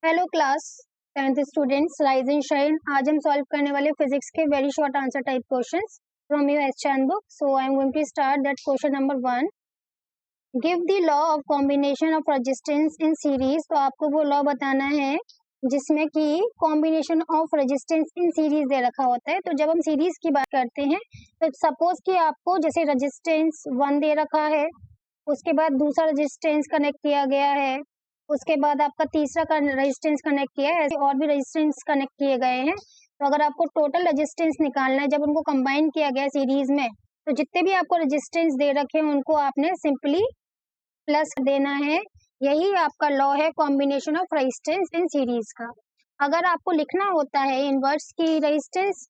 Hello class 10th students, rise and shine. आज हम solve करने वाले फिजिक्स के very short answer type questions from your S book. So I am going to start that question number 1। Give the law of combination of resistance in series. तो आपको वो law बताना है जिसमें कि combination of resistance in series दे रखा होता है। तो जब हम सीरीज की बात करते हैं तो सपोज कि आपको जैसे रेजिस्टेंस 1 दे रखा है, उसके बाद दूसरा रेजिस्टेंस कनेक्ट किया गया है, उसके बाद आपका तीसरा रेजिस्टेंस कनेक्ट किया है, ऐसे और भी रेजिस्टेंस कनेक्ट किए गए हैं। तो अगर आपको टोटल रेजिस्टेंस निकालना है जब उनको कंबाइन किया गया सीरीज में, तो जितने भी आपको रेजिस्टेंस दे रखे हैं उनको आपने सिंपली प्लस देना है। यही आपका लॉ है combination of resistance in series का। अगर आपको लिखना होता है इनवर्स की resistance,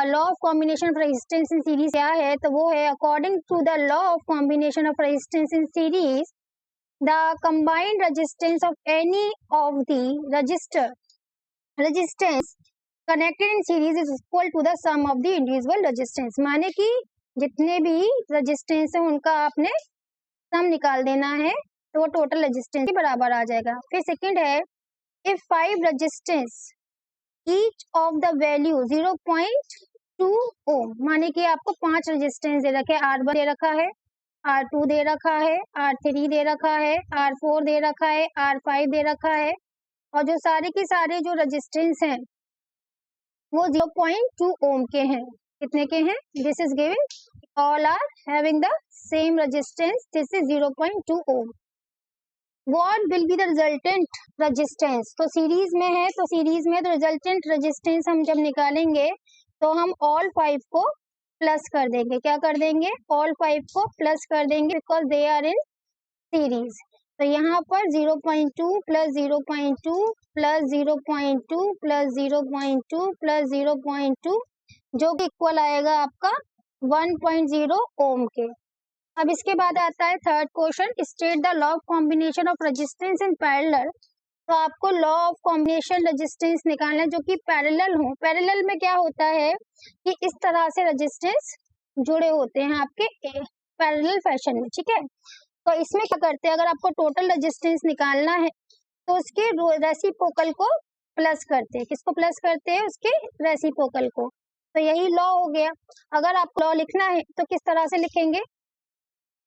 law of combination of resistance in series क्या है, तो वो है according to the law of combination of resistance in series the combined resistance of any of the resistance connected in series is equal to the sum of the individual resistance। माने कि जितने भी resistance है उनका आपने सम निकाल देना है तो वो टोटल रेजिस्टेंस के बराबर आ जाएगा। फिर सेकंड है, if 5 resistance each of the value 0.2 ओम, माने कि आपको 5 रेजिस्टेंस दे रखे, R1 दे रखा है, R2 दे रखा है, R3 दे रखा है, R4 दे रखा है, R5 दे रखा है, और जो सारे के सारे जो रेजिस्टेंस हैं वो 0.2 ओम के हैं। कितने के हैं? This is given all are having the same resistance, this is 0.2 ohm. What will be the resultant resistance? तो सीरीज में है, तो सीरीज में तो रिजल्टेंट रेजिस्टेंस हम जब निकालेंगे तो हम ऑल 5 को प्लस कर देंगे। क्या कर देंगे? ऑल 5 को प्लस कर देंगे because they are in series. तो यहाँ पर 0.2 प्लस 0.2 प्लस 0.2 प्लस 0.2 प्लस 0.2 जो कि इक्वल आएगा आपका 1.0 ओम के। अब इसके बाद आता है third question, state the law of combination of resistance in parallel. तो आपको लॉ ऑफ कॉम्बिनेशन रेजिस्टेंस निकालना है जो कि पैरेलल हो। पैरेलल में क्या होता है कि इस तरह से रेजिस्टेंस जुड़े होते हैं आपके पैरेलल फैशन में, ठीक है। तो इसमें क्या करते हैं, अगर आपको टोटल रेजिस्टेंस निकालना है तो उसके रेसिप्रोकल को प्लस करते हैं। किसको प्लस करते हैं? उसके रेसिप्रोकल को। तो यही लॉ हो गया। अगर आपको लॉ लिखना है तो किस तरह से लिखेंगे?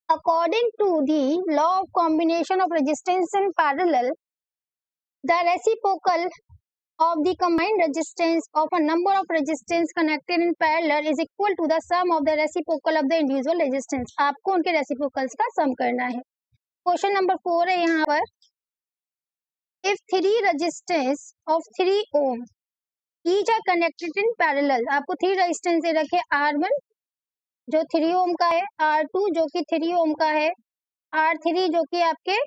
According to the law of combination of resistance in parallel, the reciprocal of the combined resistance of a number of resistance connected in parallel is equal to the sum of the reciprocal of the individual resistance। आपको उनके reciprocals का सम करना है। Question number 4 है यहाँ पर, if 3 resistance of 3 ohm each are connected in parallel। आपको 3 resistance दे रखे, R1 जो 3 ओम का है, R2 जो कि 3 ओम का है, R3 जो कि आपके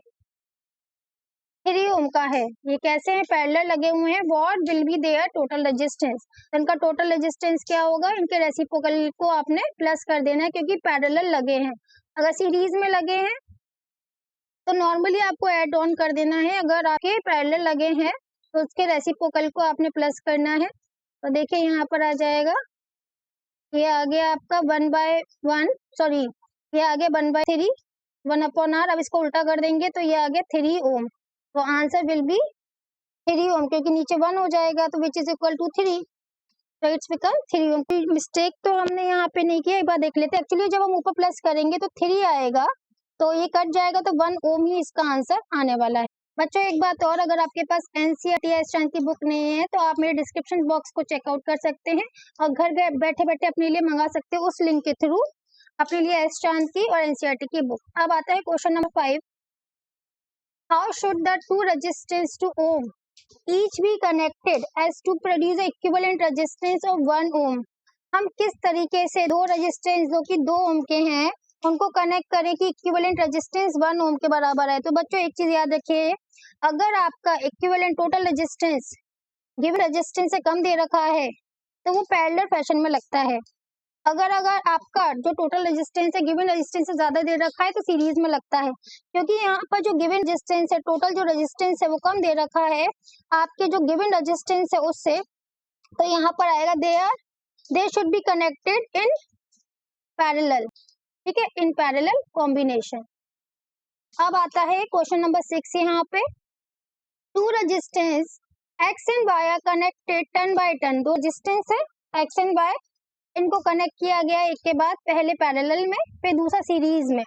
3 ओम का है। ये कैसे हैं? पैरेलल लगे हुए हैं। What will be their total resistance? इनका टोटल रेजिस्टेंस क्या होगा? इनके रेसिप्रोकल को आपने प्लस कर देना है क्योंकि पैरेलल लगे हैं। अगर सीरीज में लगे हैं तो नॉर्मली आपको ऐड ऑन कर देना है, अगर आपके पैरेलल लगे हैं तो उसके रेसिप्रोकल को आपने प्लस करना है। तो देखिए यहाँ पर आ जाएगा, ये आ गया आपका 1/1, सॉरी ये आ गया 1/3, 1/r। अब इसको उल्टा कर देंगे तो ये आ गया 3 ओम। तो आंसर विल बी 3 ओम, क्योंकि नीचे 1 हो जाएगा तो विच इज इक्वल टू 3, तो इट्स बिकम 3 ओम। कोई मिस्टेक तो हमने यहाँ पे नहीं किया, एक बार देख लेते हैं। एक्चुअली जब हम ऊपर प्लस करेंगे तो 3 आएगा, तो ये कट जाएगा तो 1 ओम ही इसका आंसर आने वाला है। बच्चों एक बात और, अगर आपके पास एनसीईआरटी या एस की बुक नहीं है तो आप मेरे डिस्क्रिप्शन बॉक्स को चेकआउट कर सकते हैं और घर बैठे बैठे अपने लिए मंगा सकते हैं उस लिंक के थ्रू अपने लिए एस की और एनसीईआरटी की बुक। अब आता है question number 5, how should the two resistance two ohm each be connected as to produce equivalent resistance of 1 ohm। हम किस तरीके से दो रेजिस्टेंस जो कि 2 ओम के हैं उनको कनेक्ट करें कि इक्विवेलेंट रेजिस्टेंस 1 ओम के बराबर है। तो बच्चों एक चीज याद रखिए, अगर आपका equivalent total resistance given resistance से कम दे रखा है तो वो पैरेलल फैशन में लगता है। अगर आपका जो टोटल रेजिस्टेंस है गिवन रेजिस्टेंस से ज्यादा दे रखा है तो सीरीज में लगता है, क्योंकि यहाँ पर जो गिवन रेजिस्टेंस है, टोटल जो रेजिस्टेंस है वो कम दे रखा है आपके जो गिवन रेजिस्टेंस है उससे। तो यहाँ पर आएगा they should be connected in parallel, ठीक है, इन पैरेलल कॉम्बिनेशन। अब आता है क्वेश्चन नंबर 6 यहाँ पे, two resistance X and Y are connected turn by turn. दो रेजिस्टेंस है एक्स एंड वाई, इनको कनेक्ट किया गया एक के बाद, पहले पैरेलल में फिर दूसरा सीरीज में।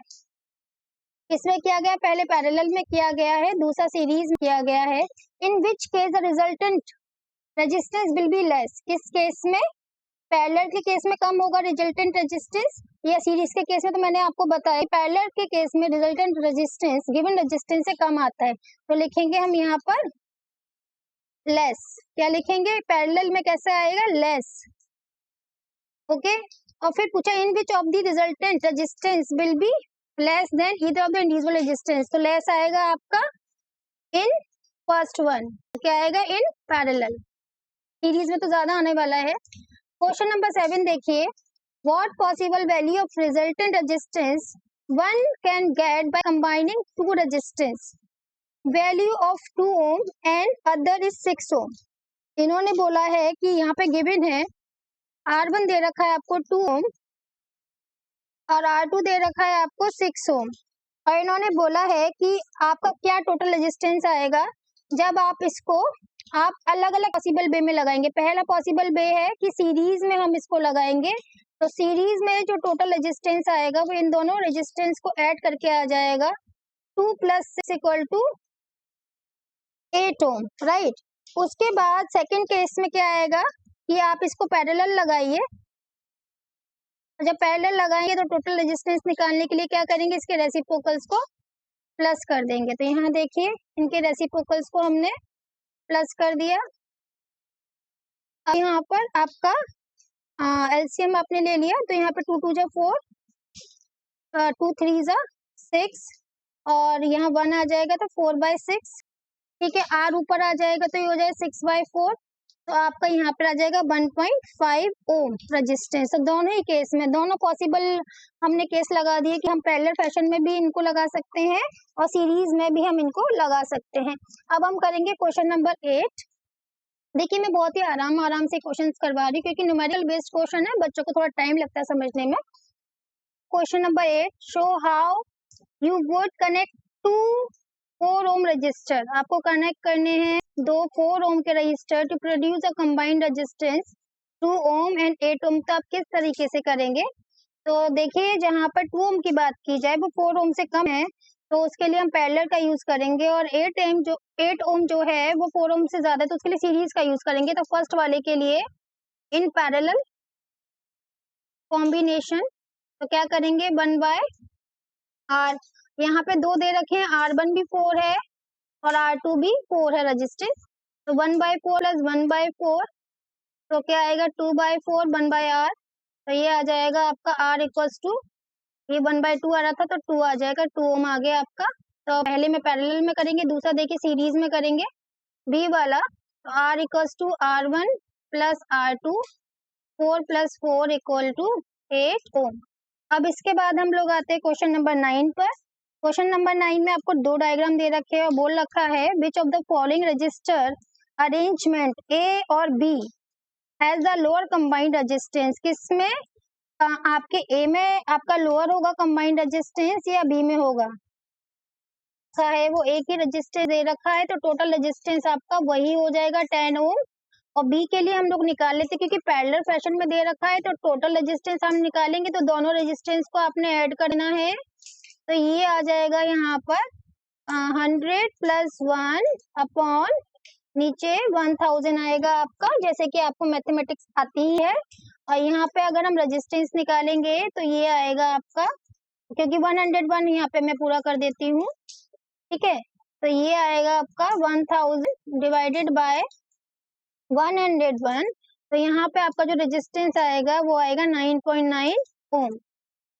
इसमें किया गया, पहले पैरेलल में किया गया है, दूसरा सीरीज में किया गया है। In which case the resultant resistance will be less. किस केस में? पैरेलल के केस में कम होगा रिजल्टेंट रेजिस्टेंस, या सीरीज के केस में तो मैंने आपको बताया पैरेलल के केस में रिजल्टेंट रेजिस्टेंस गिवन रेजिस्टेंस से कम आता है, तो लिखेंगे हम यहाँ पर लेस। क्या लिखेंगे? पैरेलल में कैसे आएगा? लेस। ओके, और फिर पूछा in which of the resultant resistance will be less than either of the individual resistance. तो लेस आएगा आपका इन फर्स्ट वन, क्या आएगा? In parallel. सीरीज में तो ज्यादा आने वाला है। क्वेश्चन नंबर 7 देखिए, what possible value of resultant resistance one can get by combining two resistance. Value of 2 ohm and other is 6 ohm. इन्होंने बोला है कि यहाँ पे गिवन है R1 दे रखा है आपको 2 ओम और R2 दे रखा है आपको 6 ओम, और इन्होंने बोला है कि आपका क्या टोटल रेजिस्टेंस आएगा जब आप इसको आप अलग अलग पॉसिबल वे में लगाएंगे। पहला पॉसिबल वे है कि सीरीज में हम इसको लगाएंगे, तो सीरीज में जो टोटल रेजिस्टेंस आएगा वो इन दोनों रेजिस्टेंस को ऐड करके आ जाएगा 2 + 6 = 8 ओम, राइट। उसके बाद सेकंड केस में क्या आएगा कि आप इसको पैरेलल लगाइए। जब पैरेलल लगाएंगे तो टोटल रेजिस्टेंस निकालने के लिए क्या करेंगे? इसके रेसिप्रोकल्स को प्लस कर देंगे। तो यहाँ देखिए इनके रेसिप्रोकल्स को हमने प्लस कर दिया। अब यहाँ पर आपका एलसीएम आपने ले लिया, तो यहाँ पे 2 × 2 = 4, 2 × 3 = 6 और यहाँ 1 आ जाएगा तो 4/6। ठीक है, आर ऊपर आ जाएगा तो ये हो जाएगा 6/4, तो आपका यहाँ पर आ जाएगा 1.5 ओम रेजिस्टेंस। तो दोनों ही केस में, दोनों पॉसिबल हमने केस लगा दिए कि हम पैरेलल फैशन में भी इनको लगा सकते हैं और सीरीज में भी हम इनको लगा सकते हैं। अब हम करेंगे क्वेश्चन नंबर 8। देखिए मैं बहुत ही आराम से क्वेश्चंस करवा रही हूँ क्योंकि न्यूमेरिकल बेस्ड क्वेश्चन है, बच्चों को थोड़ा टाइम लगता है समझने में। Question number 8, show how you would connect 2 4 ohm resistor. आपको कनेक्ट करने हैं 2 4 ओम के resistor to produce a combined resistance 2 ohm and 8 ohm. तो आप किस तरीके से करेंगे? तो देखिए जहाँ पर 2 ओम की बात की जाए वो 4 ओम से कम है, तो उसके लिए हम पैरेलल का यूज करेंगे, और 8 ओम जो है वो 4 ओम से ज्यादा है, तो उसके लिए सीरीज का यूज करेंगे। तो फर्स्ट वाले के लिए इन पैरेलल कॉम्बिनेशन, तो क्या करेंगे? 1/R। यहाँ पे 2 दे रखे हैं, R1 भी 4 है और R2 भी 4 है रजिस्टेंस, तो 1/4 + 1/4, तो क्या आएगा? 2/4 1/R। तो ये आ जाएगा आपका R = ये 1/2 आ रहा था तो 2 आ जाएगा, 2 ओम आ गया आपका। तो पहले में पैरेलल में करेंगे, दूसरा देखिए सीरीज में करेंगे बी वाला, तो R = R1 + R2, 4 + 4 = 8 ओम। अब इसके बाद हम लोग आते हैं क्वेश्चन नंबर 9 पर। क्वेश्चन नंबर 9 में आपको 2 डायग्राम दे रखे हैं और बोल रखा है which of the following resistor arrangement A और B has the lower combined resistance. किसमें आपके ए में आपका लोअर होगा कंबाइंड रेजिस्टेंस या बी में होगा? है वो एक ही रेजिस्टेंस दे रखा है तो टोटल रेजिस्टेंस आपका वही हो जाएगा 10 ओम, और बी के लिए हम लोग निकाल लेते क्योंकि पैरेलल फैशन में दे रखा है तो टोटल रेजिस्टेंस हम निकालेंगे तो दोनों रेजिस्टेंस को आपने ऐड करना है। तो ये आ जाएगा यहाँ पर 100 + 1 अपॉन नीचे 1000 आएगा आपका, जैसे कि आपको मैथमेटिक्स आती ही है। और यहाँ पे अगर हम रेजिस्टेंस निकालेंगे तो ये आएगा आपका, क्योंकि 101 यहाँ पे मैं पूरा कर देती हूँ, ठीक है। तो ये आएगा आपका 1000 डिवाइडेड बाय 101, तो यहाँ पे आपका जो रेजिस्टेंस आएगा वो आएगा 9.9 ओम।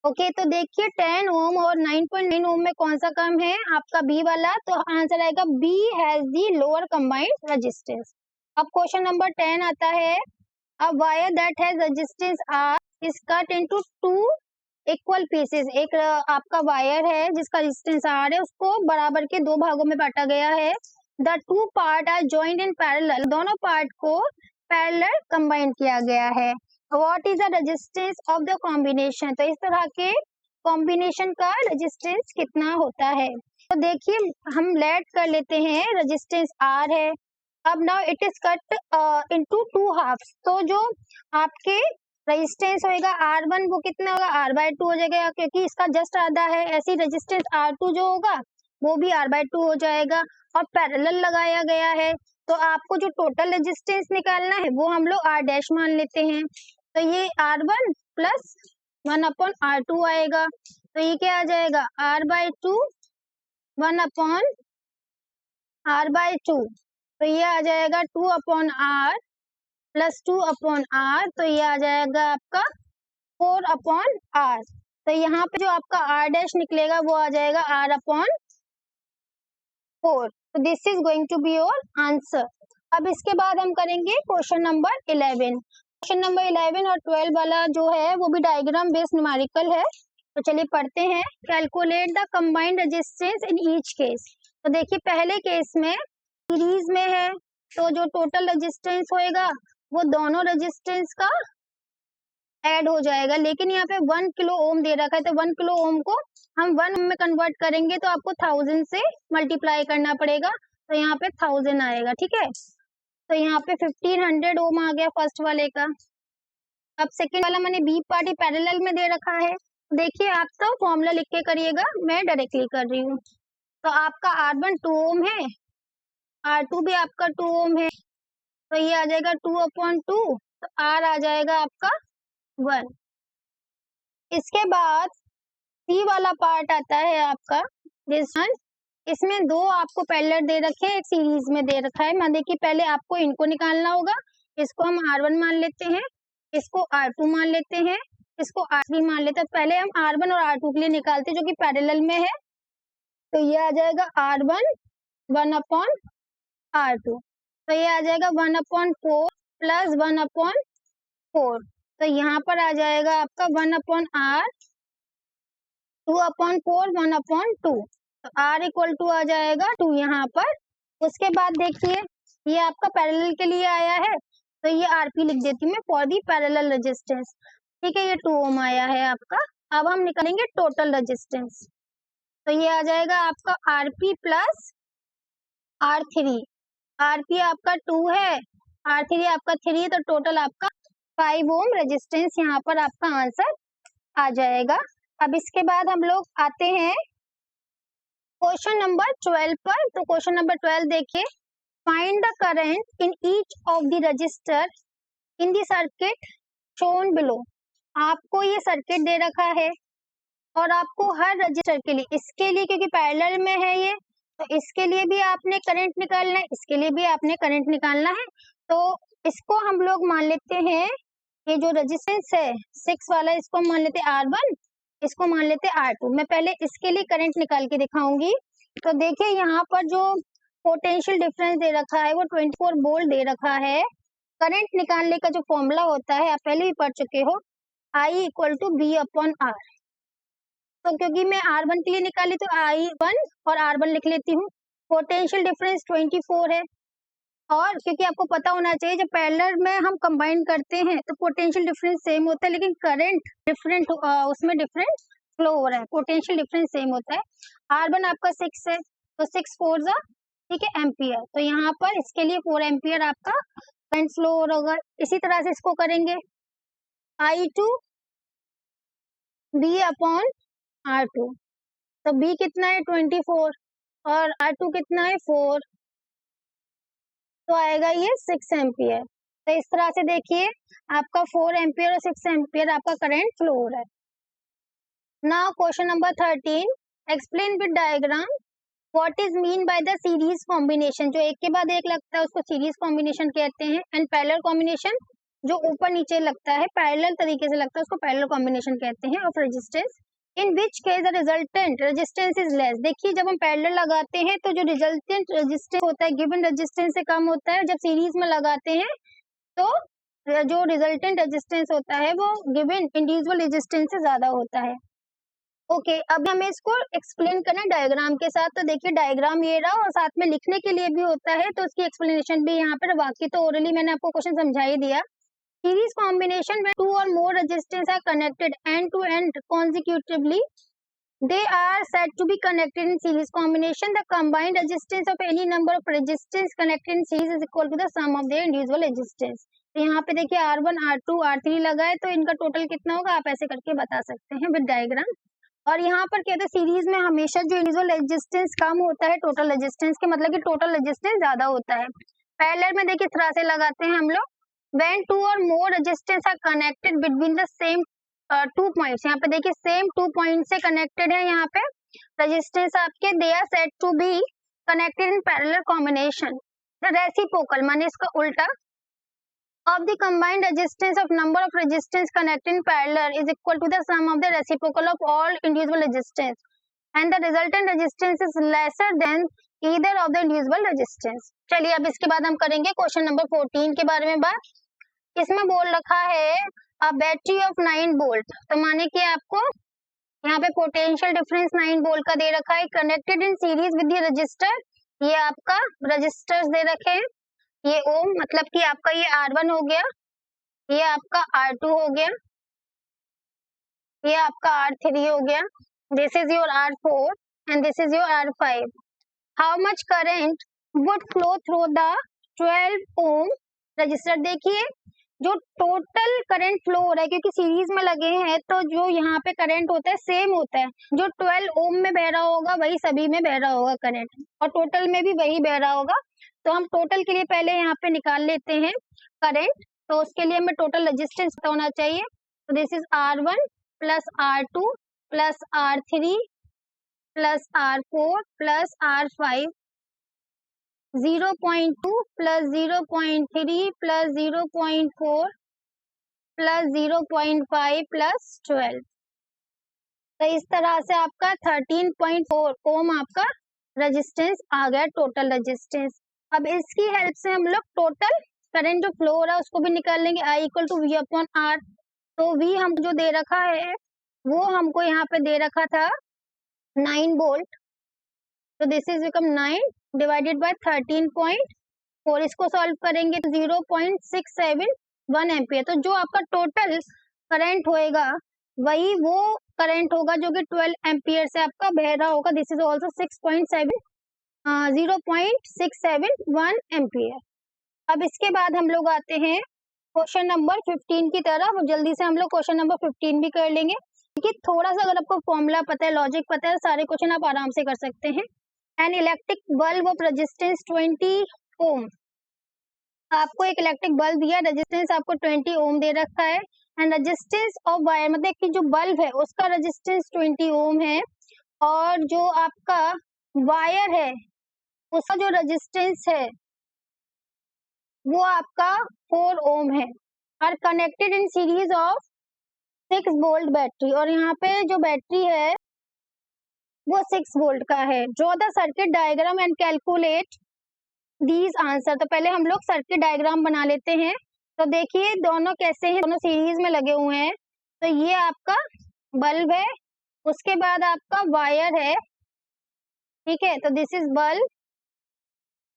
ओके, तो देखिए 10 ओम और 9.9 ओम में कौन सा कम है? आपका बी वाला, तो आंसर आएगा B has the lower combined resistance. अब क्वेश्चन नंबर 10 आता है, a wire that has resistance R is cut into 2 equal pieces. एक आपका वायर है जिसका रेजिस्टेंस आर है, उसको बराबर के 2 भागों में बांटा गया है। The 2 part are joined in parallel, दोनों पार्ट को पैरेलल कंबाइन किया गया है। What is the resistance of the combination? तो इस तरह के कॉम्बिनेशन का रेजिस्टेंस कितना होता है? तो देखिए हम लेट कर लेते हैं, रेजिस्टेंस R है। अब now it is cut into 2 halfs. तो जो आपके रेजिस्टेंस होगा R1 वो कितना होगा, R/2 हो जाएगा, क्योंकि इसका जस्ट आधा है। ऐसी रेजिस्टेंस R2 जो होगा वो भी R/2 हो जाएगा, और पैरेलल लगाया गया है। तो आपको जो टोटल रेजिस्टेंस निकालना है वो हम लोग R' मान लेते हैं। तो ये R1 प्लस 1/R2 आएगा। तो ये क्या आ जाएगा, R/2 1/R/2। तो ये आ जाएगा 2/R प्लस 2/R। तो ये आ जाएगा आपका 4/R। तो यहाँ पे जो आपका R' निकलेगा वो आ जाएगा R/4। तो this is going to be your answer. अब इसके बाद हम करेंगे क्वेश्चन नंबर 11। क्वेश्चन नंबर 11 और 12 वाला जो है वो भी डायग्राम बेस्ड न्यूमेरिकल है। तो चलिए पढ़ते हैं। Calculate the combined resistance in each case. तो देखिए पहले केस में सीरीज में है, तो जो टोटल रेजिस्टेंस होएगा वो दोनों रेजिस्टेंस का ऐड हो जाएगा। लेकिन यहाँ पे 1 किलो ओम दे रखा है, तो 1 किलो ओम को हम 1 में कन्वर्ट करेंगे तो आपको 1000 से मल्टीप्लाई करना पड़ेगा। तो यहाँ पे 1000 आएगा, ठीक है। तो यहाँ पे 1500 ओम आ गया फर्स्ट वाले का। अब सेकेंड वाला मैंने बी पार्टी पैरेलल में दे रखा है। देखिए आप तो फॉर्मूला लिख के करिएगा, मैं डायरेक्टली कर रही हूँ। तो आपका R1 2 ओम है, R2 भी आपका 2 ओम है। तो ये आ जाएगा 2/2। तो R आ जाएगा आपका 1। इसके बाद सी वाला पार्ट आता है आपका दिस वन। इसमें दो आपको पैरेलल दे रखे हैं, एक सीरीज में दे रखा है। मैं देखिए पहले आपको इनको निकालना होगा। इसको हम R1 मान लेते हैं, इसको R2 मान लेते हैं, इसको R3 मान लेते हैं। पहले हम R1 और R2 के लिए निकालते हैं जो कि पैरेलल में है। तो ये आ जाएगा R1 1/R2। तो ये आ जाएगा 1/4 प्लस 1/4। तो यहाँ पर आ जाएगा आपका 1/R 2/4 1/2। तो R इक्वल टू आ जाएगा 2 यहाँ पर। उसके बाद देखिए ये आपका पैरेलल के लिए आया है, तो ये RP लिख देती हूँ मैं, फॉर दी पैरेलल रेजिस्टेंस, ठीक है। ये 2 ओम आया है आपका। अब हम निकालेंगे टोटल रेजिस्टेंस। तो ये आ जाएगा आपका RP प्लस R3। RP आपका 2 है, R3 आपका 3 है, तो टोटल आपका 5 ओम रेजिस्टेंस यहाँ पर आपका आंसर आ जाएगा। अब इसके बाद हम लोग आते हैं क्वेश्चन नंबर 12 पर। तो क्वेश्चन नंबर 12 देखिए, find the current in each of the register in the circuit shown below. आपको ये सर्किट दे रखा है और आपको हर रजिस्टर के लिए, इसके लिए क्योंकि पैरेलल में है ये, तो इसके लिए भी आपने करंट निकालना है, इसके लिए भी आपने करंट निकालना है। तो इसको हम लोग मान लेते हैं, ये जो रेजिस्टेंस है 6 वाला, इसको मान लेते हैं R1, इसको मान लेते हैं R2। मैं पहले इसके लिए करंट निकाल के दिखाऊंगी। तो देखिए यहाँ पर जो पोटेंशियल डिफरेंस दे रखा है वो 24 वोल्ट दे रखा है। करंट निकालने का जो फॉर्मूला होता है आप पहले भी पढ़ चुके हो, I इक्वल टू B/R। तो क्योंकि मैं R1 के लिए निकाली तो I1 और R1 लिख लेती हूँ। पोटेंशियल डिफरेंस 24 है, और क्योंकि आपको पता होना चाहिए जब पैरेलल में हम कंबाइन करते हैं तो पोटेंशियल डिफरेंस सेम होता है, लेकिन करंट डिफरेंट, उसमें डिफरेंट फ्लो हो रहा है, पोटेंशियल डिफरेंस सेम होता है। R1 आपका 6 है, तो 6 4 जा, ठीक है, एम्पियर। तो यहाँ पर इसके लिए 4 एम्पियर आपका करंट फ्लो होगा। इसी तरह से इसको करेंगे I2 B/R2। तो B कितना है 24 और R2 कितना है 4, तो आएगा ये 6 एम्पियर। तो इस तरह से देखिए आपका 4 एम्पियर और 6 एम्पियर आपका करंट फ्लो हो रहा है। Now question number 13, explain with diagram what is mean by the series combination. जो एक के बाद एक लगता है उसको सीरीज कॉम्बिनेशन कहते हैं, एंड पैरेलल कॉम्बिनेशन जो ऊपर नीचे लगता है पैरेलल तरीके से लगता है उसको पैरेलल कॉम्बिनेशन कहते हैं of resistance. In which case the resultant resistance is less. देखिए जब हम पैरेलल लगाते हैं तो जो रिजल्टेंट रेजिस्टेंस होता है गिवन रेजिस्टेंस से कम होता है। जब सीरीज में लगाते हैं तो जो रिजल्टेंट रेजिस्टेंस होता है वो गिवन इंडिविजुअल रेजिस्टेंस से ज्यादा होता है। ओके, अब हमें इसको एक्सप्लेन करना है डायग्राम के साथ। तो देखिए डायग्राम ये रहा, और साथ में लिखने के लिए भी होता है, तो उसकी एक्सप्लेनेशन भी यहाँ पर, बाकी तो ओरली मैंने आपको क्वेश्चन समझा ही दिया। Series combination when 2 or more resistors are connected end to end consecutively They are said to be connected in series combination. The combined resistance of any number of resistance connected in series is equal to the sum of their individual resistance. तो यहाँ पे देखिए R1, R2, R3 लगा है, तो इनका total कितना होगा आप ऐसे करके बता सकते हैं विद डायग्राम। और यहाँ पर कहते हैं सीरीज में हमेशा जो इंडिविजुअल रेजिस्टेंस कम होता है टोटल रेजिस्टेंस के, मतलब कि टोटल रेजिस्टेंस ज्यादा होता है। पैरेलल में देखिए इस तरह से लगाते हैं हम लोग, when two or more resistance are connected between the same two points, यहाँ पे देखिए सेम 2 पॉइंट से कनेक्टेड है, यहाँ पे रेजिस्टेंस आपके they are said to be connected in parallel combination. The reciprocal माने इसका उल्टा of the combined resistance of number of resistance connected in parallel is equal to the sum of the reciprocal of all individual resistance and the resultant resistance is lesser than either of the individual resistance। चलिए अब इसके बाद हम करेंगे question number 14 के बारे में बात। इसमें बोल रखा है अ बैटरी ऑफ 9 वोल्ट, तो माने कि आपको यहाँ पे पोटेंशियल डिफरेंस 9 वोल्ट का दे रखा है, connected in series with the register, ये आपका रजिस्टर्स दे रखे हैं, ये ओम मतलब कि आपका ये R1 हो गया, ये आपका R2 हो गया, ये आपका R3 हो गया, this is your R4 and this is your R5। How much current would flow through the 12 ohm resistor. देखिए जो टोटल करंट फ्लो हो रहा है, क्योंकि सीरीज में लगे हैं तो जो यहाँ पे करंट होता है सेम होता है, जो 12 ओम में बह रहा होगा वही सभी में बह रहा होगा करंट, और टोटल में भी वही बह रहा होगा। तो हम टोटल के लिए पहले यहाँ पे निकाल लेते हैं करंट, तो उसके लिए हमें टोटल रेजिस्टेंस होना चाहिए। तो this is R1 plus R2 plus R3 plus R4 plus R5, 0.2 plus 0.3 plus 0.4 plus 0.5 plus 12, तो इस तरह से आपका 13.4 ओम आपका रेजिस्टेंस आ गया टोटल रेजिस्टेंस। अब इसकी हेल्प से हम लोग टोटल करंट जो फ्लो हो रहा है उसको भी निकाल लेंगे, I equal to V upon R। तो V हम जो दे रखा है वो हमको यहाँ पे दे रखा था 9 वोल्ट, तो this is become 9 divided by 13.4, इसको सॉल्व करेंगे तो 0.671 एम्पियर। तो जो आपका टोटल करंट होएगा वही वो करंट होगा जो कि 12 एम्पियर से आपका बह रहा होगा, दिस इज ऑल्सो 0.671 एम्पियर। अब इसके बाद हम लोग आते हैं क्वेश्चन नंबर 15 की तरफ, जल्दी से हम लोग क्वेश्चन नंबर 15 भी कर लेंगे, क्योंकि थोड़ा सा अगर आपको फॉर्मूला पता है, लॉजिक पता है, सारे क्वेश्चन आप आराम से कर सकते हैं। An electric bulb of resistance 20 ओम, आपको एक इलेक्ट्रिक बल्ब दिया, रेजिस्टेंस आपको 20 ओम दे रखा है, एंड रेजिस्टेंस ऑफ वायर मतलब कि जो बल्ब है उसका रेजिस्टेंस 20 ओम है, और जो आपका वायर है उसका जो रेजिस्टेंस है वो आपका 4 ओम है, और connected in series of 6 volt battery, और यहाँ पे जो बैटरी है वो 6 वोल्ट का है। Draw the circuit diagram and calculate these answer. तो पहले हम लोग सर्किट डायग्राम बना लेते हैं। तो देखिए दोनों कैसे हैं, दोनों सीरीज में लगे हुए हैं। तो ये आपका बल्ब है, उसके बाद आपका वायर है, ठीक है, तो this is bulb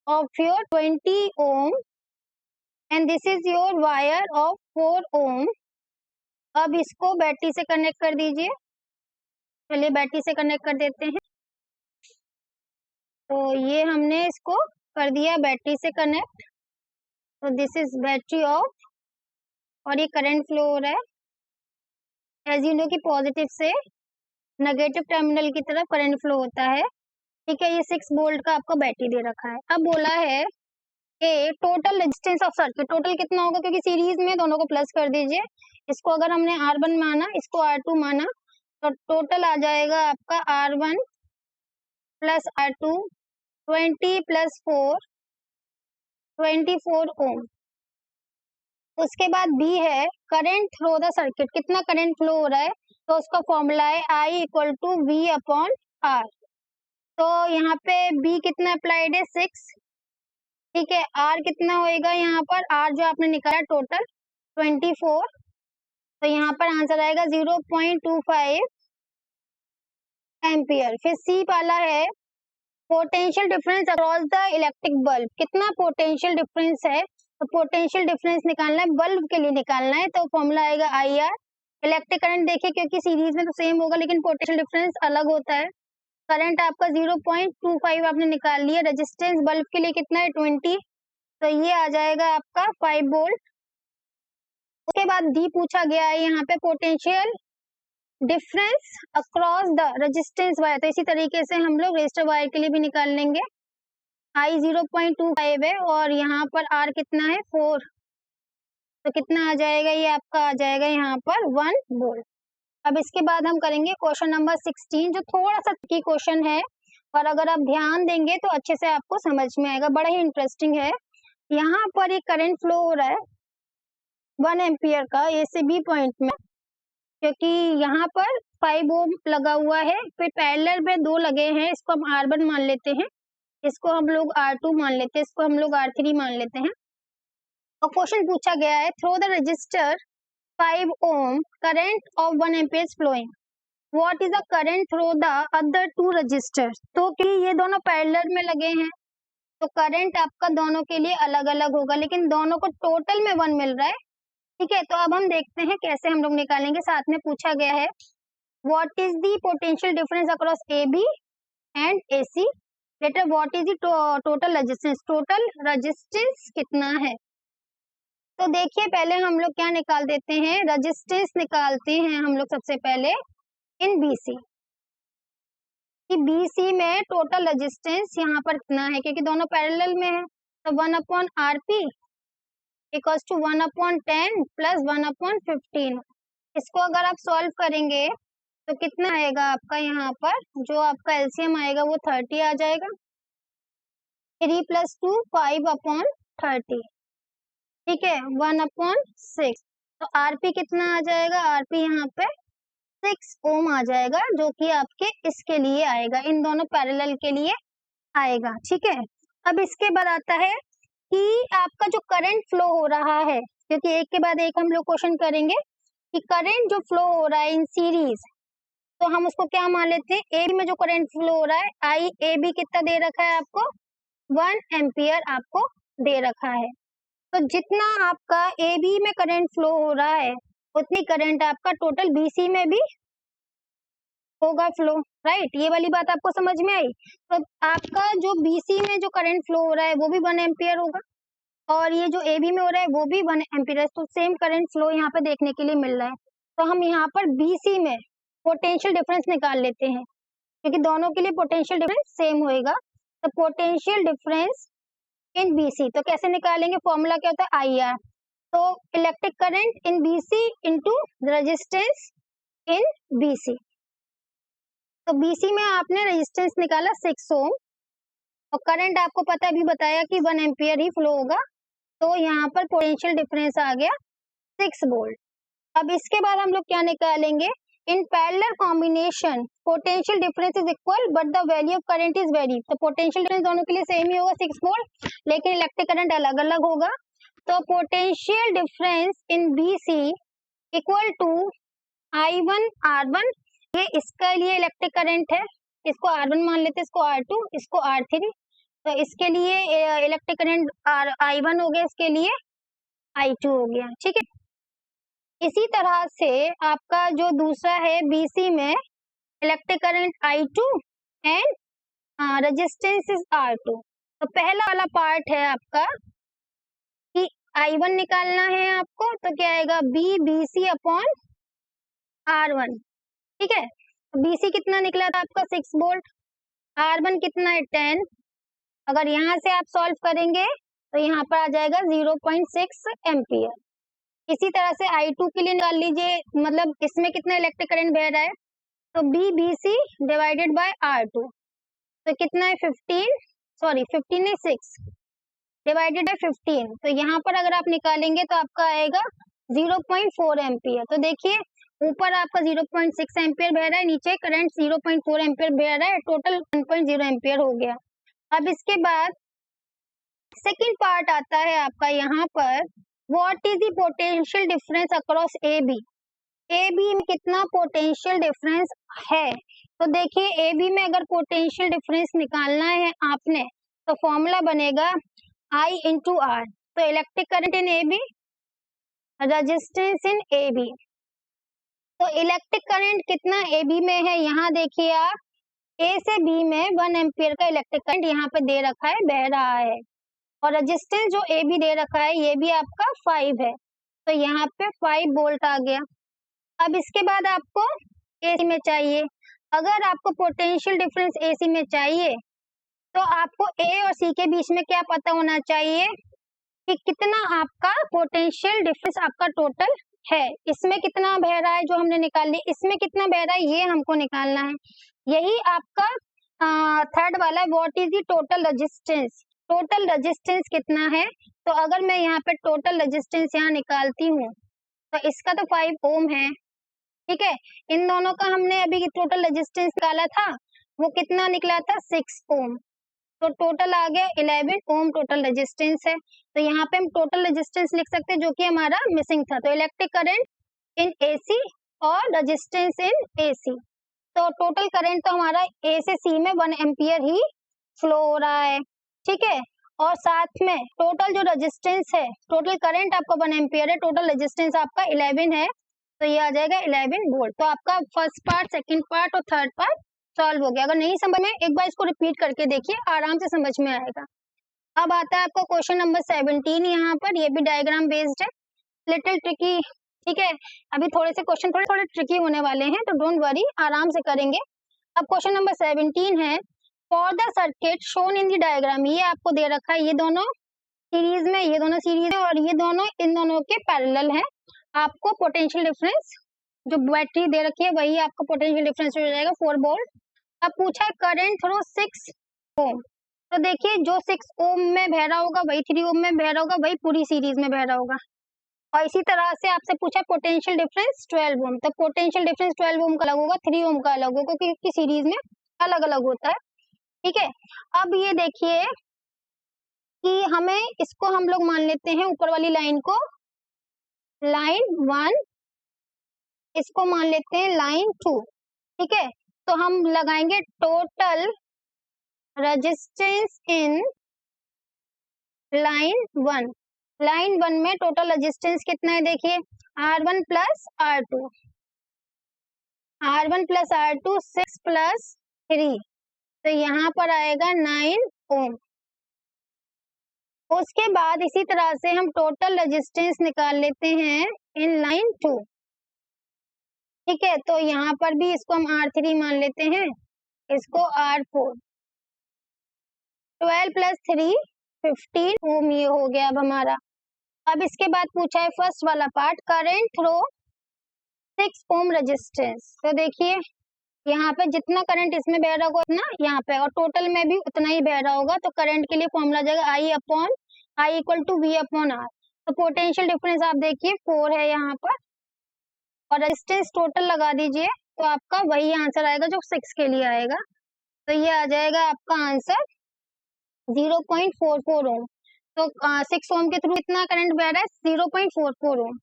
of your 20 ohm and this is your wire of 4 ओम। अब इसको बैटरी से कनेक्ट कर दीजिए, चलिए बैटरी से कनेक्ट कर देते हैं। तो ये हमने इसको कर दिया बैटरी से कनेक्ट, तो दिस इज बैटरी ऑफ, और ये करंट फ्लो हो रहा है। एज यू नो कि पॉजिटिव से नेगेटिव टर्मिनल की तरफ करंट फ्लो होता है, ठीक है। ये 6 वोल्ट का आपको बैटरी दे रखा है। अब बोला है कि total resistance of circuit, total कितना होगा, क्योंकि सीरीज में दोनों को प्लस कर दीजिए। इसको अगर हमने R1 माना, इसको R2 माना, तो टोटल आ जाएगा आपका R1 प्लस R2 20 प्लस 4 24 ओम। उसके बाद B है करंट थ्रू द सर्किट, कितना करंट फ्लो हो रहा है, तो उसका फॉर्मूला है I equal to V upon R। तो यहाँ पे B कितना अप्लाइड है 6, ठीक है। R कितना होएगा यहाँ पर, R जो आपने निकाला टोटल 24, तो यहाँ पर आंसर आएगा 0.25 एम्पियर। फिर C वाला है potential difference across the electric bulb, कितना पोटेंशियल डिफरेंस है, तो पोटेंशियल डिफरेंस निकालना है, बल्ब के लिए निकालना है, तो फॉर्मूला आएगा IR इलेक्ट्रिक करंट देखिए, क्योंकि सीरीज में तो सेम होगा लेकिन पोटेंशियल डिफरेंस अलग होता है। करंट आपका 0.25 आपने निकाल लिया। रेजिस्टेंस बल्ब के लिए कितना है 20, तो ये आ जाएगा आपका 5 वोल्ट। उसके बाद डी पूछा गया है यहाँ पे potential difference across the resistance wire, तो इसी तरीके से हम लोग रेजिस्टर वायर के लिए भी निकाल लेंगे। आई 0.25 है और यहाँ पर आर कितना है 4, तो कितना आ जाएगा, ये आपका आ जाएगा यहाँ पर 1 वोल्ट। अब इसके बाद हम करेंगे क्वेश्चन नंबर 16, जो थोड़ा सा की क्वेश्चन है और अगर आप ध्यान देंगे तो अच्छे से आपको समझ में आएगा, बड़ा ही इंटरेस्टिंग है। यहाँ पर एक करंट फ्लो हो रहा है 1 एम्पियर का ए से बी पॉइंट में, क्योंकि यहाँ पर 5 ओम लगा हुआ है, फिर पैरेलल में 2 लगे हैं, इसको हम R1 मान लेते हैं, इसको हम लोग R2 मान लेते हैं, इसको हम लोग R3 मान लेते हैं। और क्वेश्चन पूछा गया है through the register 5 ohm current of 1 ampere is flowing, what is the current through the other 2 resistors। तो कि ये दोनों पैरेलल में लगे हैं तो करंट आपका दोनों के लिए अलग अलग होगा, लेकिन दोनों को टोटल में 1 मिल रहा है। ठीक है, तो अब हम देखते हैं कैसे हम लोग निकालेंगे। साथ में पूछा गया है what is the potential difference across A B and A C, later what is the total resistance, total resistance कितना है। तो देखिए पहले हम लोग क्या निकाल देते हैं, रेजिस्टेंस निकालते हैं हम लोग सबसे पहले इन बीसी, कि बीसी में टोटल रेजिस्टेंस यहाँ पर कितना है, क्योंकि दोनों पैरेलल में है, तो 1/RP इक्वल्स टू 1/10 प्लस 1/15। इसको अगर आप सॉल्व करेंगे तो कितना आएगा आपका, यहाँ पर जो आपका एलसीएम आएगा वो 30 आ जाएगा। 3 + 2 5/30, ठीक है, 1/6। तो आरपी कितना आ जाएगा, आरपी यहाँ पे 6 ओम आ जाएगा, जो कि आपके इसके लिए आएगा, इन दोनों पैरेलल के लिए आएगा। ठीक है, अब इसके बाद आता है कि आपका जो करंट फ्लो हो रहा है, क्योंकि एक के बाद एक हम लोग क्वेश्चन करेंगे कि करंट जो फ्लो हो रहा है इन सीरीज, तो हम उसको क्या मान लेते हैं, ए बी में जो करंट फ्लो हो रहा है, आई ए बी कितना दे रखा है आपको, 1 एम्पियर आपको दे रखा है। तो जितना आपका ए बी में करंट फ्लो हो रहा है उतनी करंट आपका टोटल बीसी में भी होगा फ्लो, राइट। ये वाली बात आपको समझ में आई। तो आपका जो बीसी में जो करंट फ्लो हो रहा है वो भी 1 एम्पियर होगा और ये जो ए बी में हो रहा है वो भी 1 एम्पियर है, तो सेम करंट फ्लो यहाँ पे देखने के लिए मिल रहा है। तो हम यहाँ पर बीसी में पोटेंशियल डिफरेंस निकाल लेते हैं, क्योंकि दोनों के लिए पोटेंशियल डिफरेंस सेम होएगा। तो पोटेंशियल डिफरेंस इन बीसी, तो कैसे निकालेंगे, फॉर्मूला क्या होता है, IR। तो electric current in BC into resistance in BC. तो बीसी में आपने रेजिस्टेंस निकाला 6 ओम और करंट आपको पता भी बताया कि 1 एम्पियर ही फ्लो होगा, तो यहाँ पर पोटेंशियल डिफरेंस आ गया 6 वोल्ट। अब इसके बाद हम लोग क्या निकालेंगे, इन parallel combination potential difference is equal but the value of current is very, तो पोटेंशियल डिफरेंस दोनों के लिए सेम ही होगा 6 वोल्ट, लेकिन इलेक्ट्रिक करंट अलग अलग होगा। तो potential difference in BC equal to I1 R1, ये इसका लिए इलेक्ट्रिक करंट है, इसको R1 मान लेते हैं, इसको R2, इसको R3, तो इसके लिए इलेक्ट्रिक करंट I1 हो गया, इसके लिए I2 हो गया। ठीक है, इसी तरह से आपका जो दूसरा है बीसी में electric current I2 and resistance is R2। तो पहला वाला पार्ट है आपका कि I1 निकालना है आपको, तो क्या आएगा BC अपॉन R1। ठीक है, BC कितना निकला था आपका 6 वोल्ट, R1 कितना है 10, अगर यहाँ से आप सॉल्व करेंगे तो यहाँ पर आ जाएगा 0.6 एम्पियर। इसी तरह से I2 के लिए निकाल लीजिए, मतलब इसमें कितना इलेक्ट्रिक करंट बह रहा है, तो BC डिवाइडेड बाय R2, तो कितना है 15 नहीं 6 डिवाइडेड बाय 15, तो यहाँ पर अगर आप निकालेंगे तो आपका आएगा 0.4 एम्पियर। तो देखिए ऊपर आपका 0.6 एम्पियर बह रहा है, नीचे करंट 0.4 एम्पियर बह रहा है, टोटल 1.0 एम्पियर हो गया। अब इसके बाद सेकंड पार्ट आता है आपका यहाँ पर, what is the potential difference across A B में कितना पोटेंशियल डिफरेंस है। तो देखिए ए बी में अगर पोटेंशियल डिफरेंस निकालना है आपने तो फॉर्मूला बनेगा I इंटू आर। तो electric current in A B, resistance in A B, तो इलेक्ट्रिक करंट कितना ए बी में है, यहाँ देखिए आप ए से बी में 1 एम्पियर का इलेक्ट्रिक करंट यहाँ पे दे रखा है, बह रहा है। और रेजिस्टेंस जो ए बी दे रखा है ये भी आपका 5 है, तो यहाँ पे 5 वोल्ट आ गया। अब इसके बाद आपको एसी में चाहिए। अगर आपको पोटेंशियल डिफरेंस एसी में चाहिए तो आपको ए और सी के बीच में क्या पता होना चाहिए कि कितना आपका पोटेंशियल डिफरेंस आपका टोटल है। इसमें कितना बह रहा है जो हमने निकाल लिया, इसमें कितना बह रहा है ये हमको निकालना है। यही आपका थर्ड वाला, what is the total resistance, total resistance कितना है। तो अगर मैं यहाँ पे टोटल रेजिस्टेंस यहाँ निकालती हूँ तो इसका तो 5 ओम है, ठीक है। इन दोनों का हमने अभी टोटल रेजिस्टेंस निकाला था, वो कितना निकला था 6 ओम, तो टोटल आ गया 11 ओम टोटल रेजिस्टेंस है। तो यहाँ पे हम टोटल रेजिस्टेंस लिख सकते हैं जो कि हमारा मिसिंग था। तो इलेक्ट्रिक करंट इन एसी और रेजिस्टेंस इन एसी, तो टोटल करंट तो हमारा ए से सी में 1 एम्पियर ही फ्लो हो रहा है, ठीक है। और साथ में टोटल जो रेजिस्टेंस है, टोटल करंट आपका 1 एम्पियर है, टोटल रेजिस्टेंस आपका 11 है, तो ये आ जाएगा 11 वोल्ट। तो आपका फर्स्ट पार्ट, सेकंड पार्ट और थर्ड पार्ट सॉल्व हो गया। अगर नहीं समझ में, एक बार इसको रिपीट करके देखिए, आराम से समझ में आएगा। अब आता है आपका क्वेश्चन नंबर 17 यहाँ पर, ये भी डायग्राम बेस्ड है, लिटिल ट्रिकी, ठीक है। अभी थोड़े से क्वेश्चन थोड़े ट्रिकी होने वाले हैं, तो डोंट वरी, आराम से करेंगे। अब क्वेश्चन नंबर 17 है, for the circuit shown in the diagram, ये आपको दे रखा है, ये दोनों सीरीज में, ये दोनों सीरीज है और ये दोनों इन दोनों के पैरेलल है। आपको पोटेंशियल डिफरेंस जो बैटरी दे रखी है वही आपका पोटेंशियल डिफरेंस हो जाएगा 4 वोल्ट। अब पूछा है करंट थ्रू 6 ओम, तो देखिए जो 6 ओम में बह रहा होगा वही 3 ओम में बह रहा होगा, वही पूरी सीरीज में बह रहा होगा। और इसी तरह से आपसे पूछा पोटेंशियल डिफरेंस 12 ओम, तो पोटेंशियल डिफरेंस 12 ओम का अलग होगा, 3 ओम का अलग होगा, क्योंकि सीरीज में अलग अलग होता है, ठीक है। अब ये देखिए कि हमें इसको हम लोग मान लेते हैं ऊपर वाली लाइन को लाइन 1, इसको मान लेते हैं लाइन 2, ठीक है। तो हम लगाएंगे total resistance in line 1। Line 1 में टोटल रेजिस्टेंस कितना है, देखिए R1 plus R2, R1 plus R2 6 plus 3, तो यहाँ पर आएगा 9 ओम। उसके बाद इसी तरह से हम टोटल रेजिस्टेंस निकाल लेते हैं इन लाइन 2, ठीक है। तो यहाँ पर भी इसको हम R3 मान लेते हैं, इसको R4, 12 प्लस 3 15 ओम ये हो गया अब हमारा। अब इसके बाद पूछा है फर्स्ट वाला part, current through 6 ohm resistance, तो देखिए यहाँ पे जितना करंट इसमें बह रहा होगा उतना यहाँ पे, और टोटल में भी उतना ही बह रहा होगा। तो करंट के लिए फॉर्मूला जाएगा I equal to V upon R। तो पोटेंशियल डिफरेंस आप देखिए 4 है यहाँ पर, और रेजिस्टेंस टोटल लगा दीजिए तो आपका वही आंसर आएगा जो 6 के लिए आएगा। तो ये आ जाएगा आपका आंसर 0.44 ओम। तो 6 ओम के थ्रू इतना करंट बह रहा है 0.44 ओम।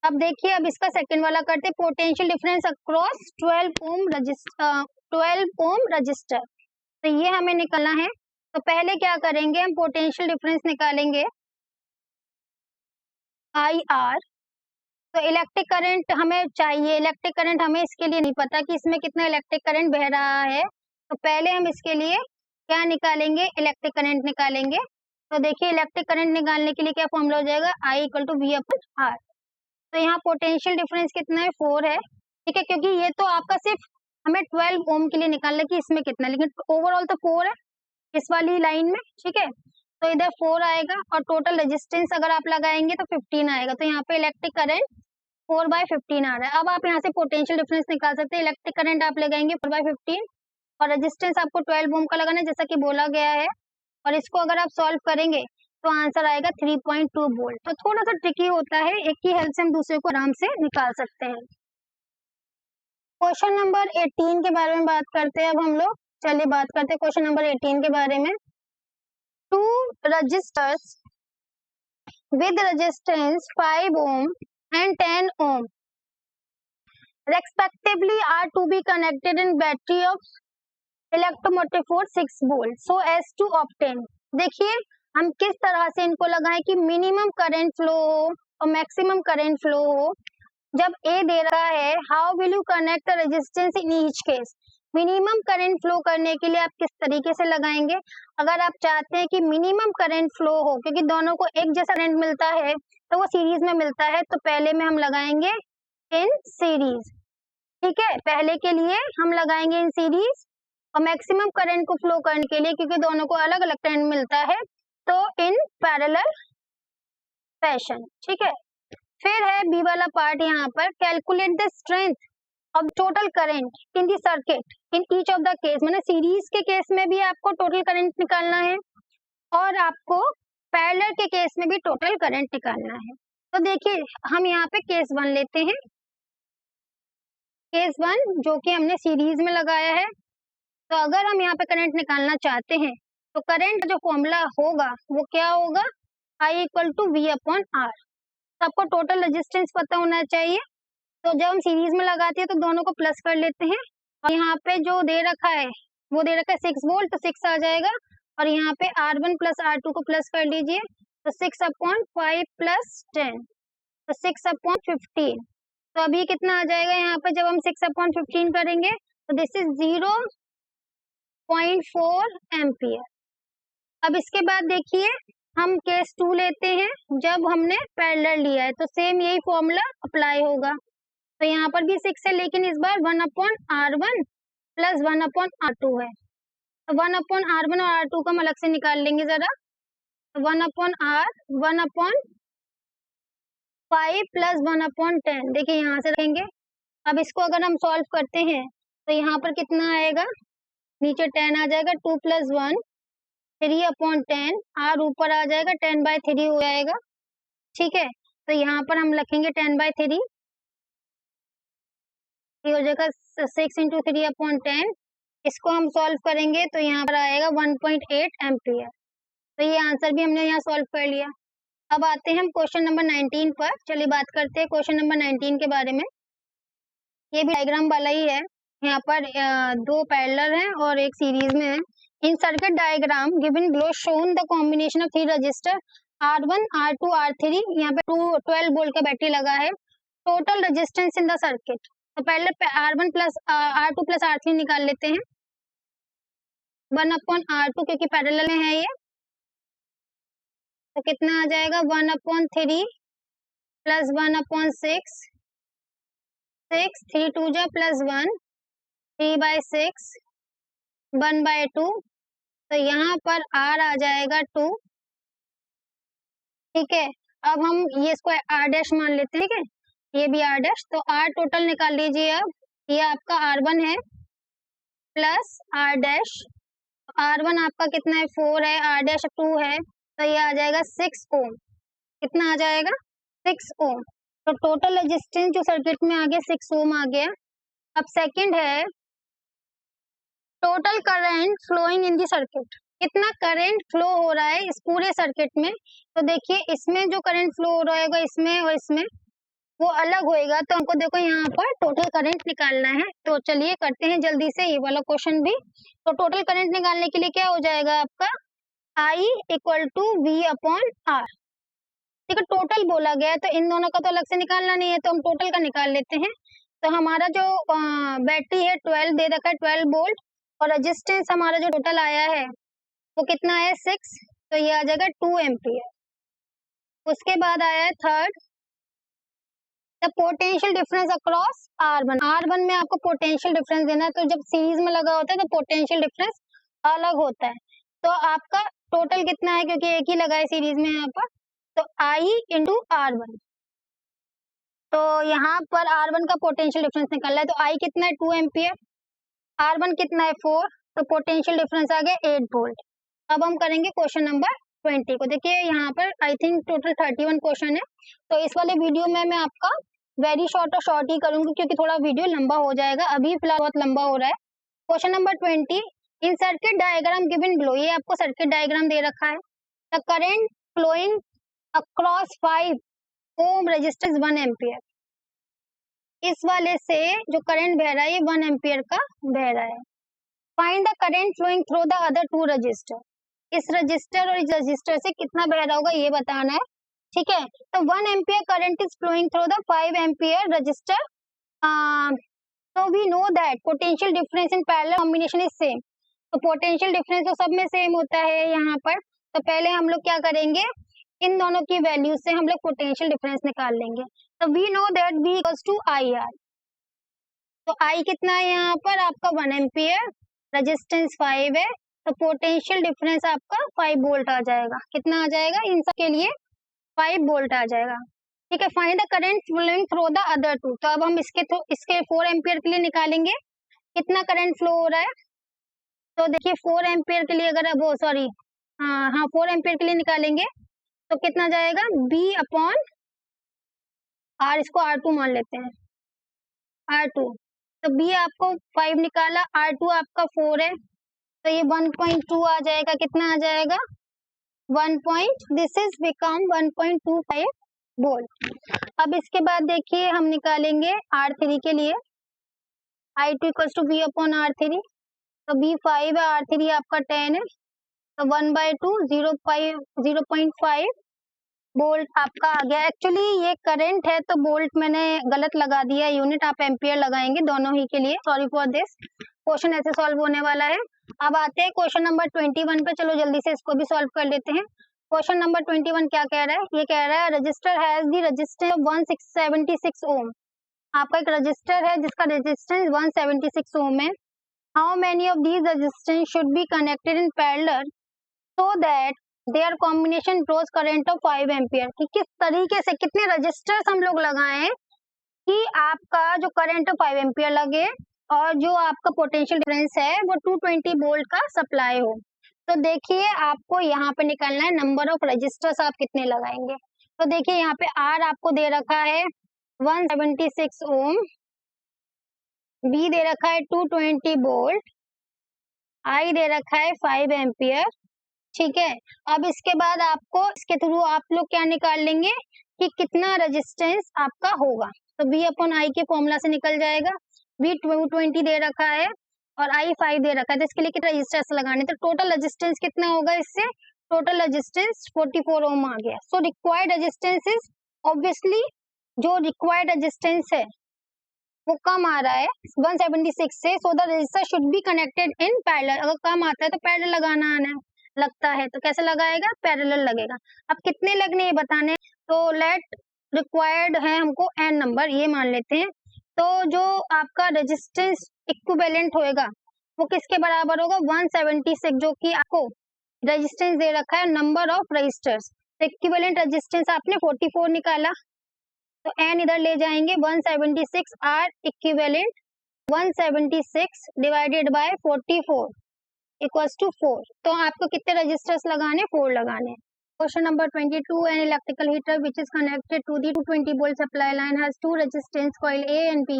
अब देखिए, अब इसका सेकंड वाला करते हैं, potential difference across 12 ohm resistor, तो ये हमें निकालना है। तो पहले क्या करेंगे, हम पोटेंशियल डिफरेंस निकालेंगे IR। तो इलेक्ट्रिक करंट हमें चाहिए, इलेक्ट्रिक करंट हमें इसके लिए नहीं पता कि इसमें कितना इलेक्ट्रिक करंट बह रहा है, तो पहले हम इसके लिए क्या निकालेंगे, इलेक्ट्रिक करंट निकालेंगे। तो देखिए इलेक्ट्रिक करंट निकालने के लिए क्या फॉर्मूला हो जाएगा, I equal to V upon R। तो यहाँ पोटेंशियल डिफरेंस कितना है 4 है, ठीक है, क्योंकि ये तो आपका सिर्फ हमें 12 ओम के लिए निकालना कि इसमें कितना, लेकिन ओवरऑल तो 4 है इस वाली लाइन में, ठीक है। तो इधर 4 आएगा और टोटल रेजिस्टेंस अगर आप लगाएंगे तो 15 आएगा। तो यहाँ पे इलेक्ट्रिक करंट 4/15 आ रहा है। अब आप यहाँ से पोटेंशियल डिफरेंस निकाल सकते हैं, इलेक्ट्रिक करंट आप लगाएंगे 4/15 और रेजिस्टेंस आपको 12 ओम का लगाना है जैसा कि बोला गया है, और इसको अगर आप सॉल्व करेंगे तो आंसर आएगा 3.2 वोल्ट। तो थोड़ा सा ट्रिकी होता है, एक की हेल्प से हम दूसरे को आराम से निकाल सकते हैं। क्वेश्चन नंबर 18 के बारे में बात करते हैं अब हम लोग। चलिए बात करते हैं क्वेश्चन नंबर 18 के बारे में। 2 registers with resistance 5 ohm and 10 ohm respectively are to be connected in battery of electromotive force 6 volt so as to obtain। देखिए हम किस तरह से इनको लगाएं कि मिनिमम करंट फ्लो हो और मैक्सिमम करंट फ्लो हो, जब ए दे रहा है, how will you connect the resistance in each case, minimum current flow करने के लिए आप किस तरीके से लगाएंगे। अगर आप चाहते हैं कि मिनिमम करंट फ्लो हो, क्योंकि दोनों को एक जैसा करंट मिलता है तो वो सीरीज में मिलता है, तो पहले में हम लगाएंगे इन सीरीज। ठीक है, पहले के लिए हम लगाएंगे इन सीरीज, और मैक्सिमम करंट को फ्लो करने के लिए, क्योंकि दोनों को अलग अलग करंट मिलता है, तो इन पैरेलल फैशन। ठीक है, फिर है बी वाला पार्ट, यहाँ पर calculate the strength of total current in the circuit in each of the case, मतलब सीरीज के केस में भी आपको टोटल करंट निकालना है और आपको पैरेलल के केस में भी टोटल करंट निकालना है। तो देखिए हम यहाँ पे केस 1 लेते हैं, केस 1 जो कि हमने सीरीज में लगाया है। तो अगर हम यहाँ पे करंट निकालना चाहते हैं तो करंट जो फॉर्मूला होगा वो क्या होगा, I equal to V upon R. सबको टोटल रेजिस्टेंस पता होना चाहिए, तो जब हम सीरीज में लगाते हैं तो दोनों को प्लस कर लेते हैं, और यहाँ पे जो दे रखा है वो दे रखा है 6 वोल्ट, तो 6 आ जाएगा, और यहाँ पे R1 प्लस R2 को प्लस कर लीजिए, तो 6 अपॉन 5 प्लस 10, तो 6 अपॉन 15। तो अभी कितना आ जाएगा यहाँ पे, जब हम 6 अपॉन 15 करेंगे तो दिस इज 0.4 एम्पियर। अब इसके बाद देखिए हम केस 2 लेते हैं, जब हमने पैरेलल लिया है तो सेम यही फॉर्मूला अप्लाई होगा। तो यहाँ पर भी 6 है, लेकिन इस बार 1 upon R1 plus 1 upon R2 है, तो 1 अपॉन R1 और R2 को हम अलग से निकाल लेंगे जरा। 1 upon R, 1 upon 5 plus 1 upon 10, देखिए यहाँ से रखेंगे। अब इसको अगर हम सॉल्व करते हैं तो यहाँ पर कितना आएगा, नीचे 10 आ जाएगा, 2 प्लस 1 3 अपॉन 10, R ऊपर आ जाएगा, 10/3 हो जाएगा। ठीक है, तो यहाँ पर हम लिखेंगे 10/3, ये हो जाएगा 6 इंटू 3 अपॉन 10। इसको हम सॉल्व करेंगे तो यहाँ पर आएगा 1.8 एम्पियर। तो ये आंसर भी हमने यहाँ सॉल्व कर लिया। अब आते हैं हम क्वेश्चन नंबर 19 पर। चलिए बात करते हैं क्वेश्चन नंबर 19 के बारे में। ये भी डायग्राम वाला ही है, यहाँ पर 2 पैरेलल हैं और एक सीरीज में है। In circuit diagram given below shown the combination of 3 resistor R1, R2, R3, यहाँ पे 12 वोल्ट का बैटरी लगा है। Total resistance in the circuit, तो पहले R1 plus R2 plus R3 निकाल लेते हैं। 1 अपॉन R2 क्योंकि पैरेलल में है ये, तो कितना आ जाएगा 1 अपॉन 3 प्लस 1 अपॉन 6, 3 2 जा प्लस 1, 3/6, 1/2, तो यहाँ पर R आ जाएगा 2। ठीक है, अब हम ये इसको R डैश मान लेते हैं। ठीक है, ये भी R डैश, तो R टोटल निकाल लीजिए। अब ये आपका R1 है प्लस R डैश, R1 आपका कितना है 4 है, R डैश 2 है, तो ये आ जाएगा 6 ओम। कितना आ जाएगा 6 ओम। तो टोटल रेजिस्टेंस जो सर्किट में आ गया 6 ओम आ गया। अब सेकंड है total current flowing in the circuit, कितना करंट फ्लो हो रहा है इस पूरे सर्किट में। तो देखिए इसमें जो करंट फ्लो हो रहा है इसमें और इसमें वो अलग होएगा, तो हमको देखो यहाँ पर टोटल करंट निकालना है। तो चलिए करते हैं जल्दी से ये वाला क्वेश्चन भी। तो टोटल करंट निकालने के लिए क्या हो जाएगा आपका, I equal to V upon R. ठीक है, टोटल बोला गया है तो इन दोनों का तो अलग से निकालना नहीं है, तो हम टोटल का निकाल लेते हैं। तो हमारा जो बैटरी है 12 दे रखा है 12 वोल्ट, और रेजिस्टेंस हमारा जो टोटल आया है वो कितना है 6, तो ये आ जाएगा 2 एम्पियर। उसके बाद आया है third the potential difference across R1 में आपको पोटेंशियल डिफरेंस देना है। तो जब सीरीज में लगा होता है तो पोटेंशियल डिफरेंस अलग होता है। तो आपका टोटल कितना है, क्योंकि एक ही लगा है सीरीज में यहाँ पर, तो I इंटू R1, तो यहाँ पर R1 का पोटेंशियल डिफरेंस निकालना है। तो I कितना है 2 एम्पियर, R1 कितना है 4, तो पोटेंशियल डिफरेंस आ गया 8 वोल्ट। अब हम करेंगे क्वेश्चन नंबर 20 को। देखिए यहाँ पर आई थिंक टोटल 31 क्वेश्चन है, तो इस वाले वीडियो में मैं आपका वेरी शॉर्ट और शॉर्ट ही करूंगी क्योंकि थोड़ा वीडियो लंबा हो जाएगा, अभी फिलहाल बहुत लंबा हो रहा है। Question number 20, in circuit diagram given below, ये आपको सर्किट डायग्राम दे रखा है। The current flowing across 5 ohm resistance 1 ampere, इस वाले से जो करंट बह रहा है ये 1 एम्पियर का बह रहा है। Find the current flowing through the other 2 resistor, इस रजिस्टर और इस रजिस्टर से कितना बह रहा होगा ये बताना है। ठीक है। तो 1 ampere current is flowing through the 5 ampere resistor, so we know that potential difference in parallel combination is same। तो पोटेंशियल डिफरेंस तो सब में सेम होता है यहाँ पर। तो पहले हम लोग क्या करेंगे, इन दोनों की वैल्यू से हम लोग पोटेंशियल डिफरेंस निकाल लेंगे। तो we know that V equals to I R. तो I कितना है यहाँ पर आपका 1 एम्पियर, रेजिस्टेंस 5 है, तो पोटेंशियल डिफरेंस आपका 5 वोल्ट आ जाएगा। कितना आ जाएगा, इन सब के लिए 5 वोल्ट आ जाएगा। ठीक है। Find the current flowing through the other two. तो अब हम इसके 4 एम्पियर के लिए निकालेंगे कितना करंट फ्लो हो रहा है। तो देखिए 4 एम्पियर के लिए अगर वो सॉरी हाँ 4 एम्पियर के लिए निकालेंगे तो कितना जाएगा, B अपॉन आर, इसको R2 मान लेते हैं, R2। तो B आपको 5 निकाला, R2 आपका 4 है, तो ये 1.2 आ जाएगा। कितना आ जाएगा, 1 दिस इज बिकम 1.25 वोल्ट। अब इसके बाद देखिए हम निकालेंगे R3 के लिए, I2 equals to B upon R3। तो B 5 है, R3 आपका 10 है, तो 1/2 0.5 वोल्ट आपका आ गया। एक्चुअली ये करंट है तो वोल्ट मैंने गलत लगा दिया यूनिट, आप एम्पियर लगाएंगे दोनों ही के लिए। Sorry for this. क्वेश्चन ऐसे सॉल्व होने वाला है। अब आते हैं क्वेश्चन नंबर 21 पे। चलो जल्दी से इसको भी सॉल्व कर लेते हैं। क्वेश्चन नंबर 21 क्या कह रहा है, ये कह रहा है resistor has the resistance 176 ohm. आपका एक रजिस्टर है जिसका रेजिस्टेंस 176 ओम है। How many of these resistance should be connected in parallel so that their combination draws current of 5 ampere. कि किस तरीके से कितने रजिस्टर्स हम लोग लगाएं कि आपका जो करंट 5 एम्पियर लगे और जो आपका पोटेंशियल डिफरेंस है वो 220 वोल्ट का सप्लाई हो। तो देखिए आपको यहाँ पे निकालना है नंबर ऑफ रजिस्टर्स आप कितने लगाएंगे। तो देखिए यहाँ पे R आपको दे रखा है 176 ओम, B दे रखा है 220 वोल्ट, I दे रखा है 5 एम्पियर। ठीक है। अब इसके बाद आपको इसके थ्रू आप लोग क्या निकाल लेंगे कि कितना रेजिस्टेंस आपका होगा। तो V अपॉन I के फॉर्मूला से निकल जाएगा। V 220 दे रखा है और I 5 दे रखा है, तो इसके लिए कितना रेजिस्टेंस लगाने, तो टोटल रेजिस्टेंस कितना होगा, इससे टोटल रेजिस्टेंस 44 ओम आ गया। So required resistance is obviously, जो रिक्वायर्ड रेजिस्टेंस है वो कम आ रहा है 176 से। So the resistor should be connected in parallel. अगर कम आता है तो पैरेलल लगाना आना है, लगता है तो कैसे लगाएगा, पैरेलल लगेगा। अब कितने लगने ये बताने, तो लेट रिक्वायर्ड है हमको n नंबर, ये मान लेते हैं। तो जो आपका रेजिस्टेंस इक्विवेलेंट होएगा वो किसके बराबर होगा, 176, जो कि आपको रेजिस्टेंस दे रखा है नंबर ऑफ रजिस्टर्स। तो इक्विवेलेंट रेजिस्टेंस आपने 44 निकाला, तो n इधर ले जाएंगे, 176 R equivalent 176 divided by 44 equals to 4। तो आपको कितने रजिस्टर्स लगाने, 4 लगाने। Question number 22, an electrical heater which is connected to the 220 volt supply line has two resistance coil A and B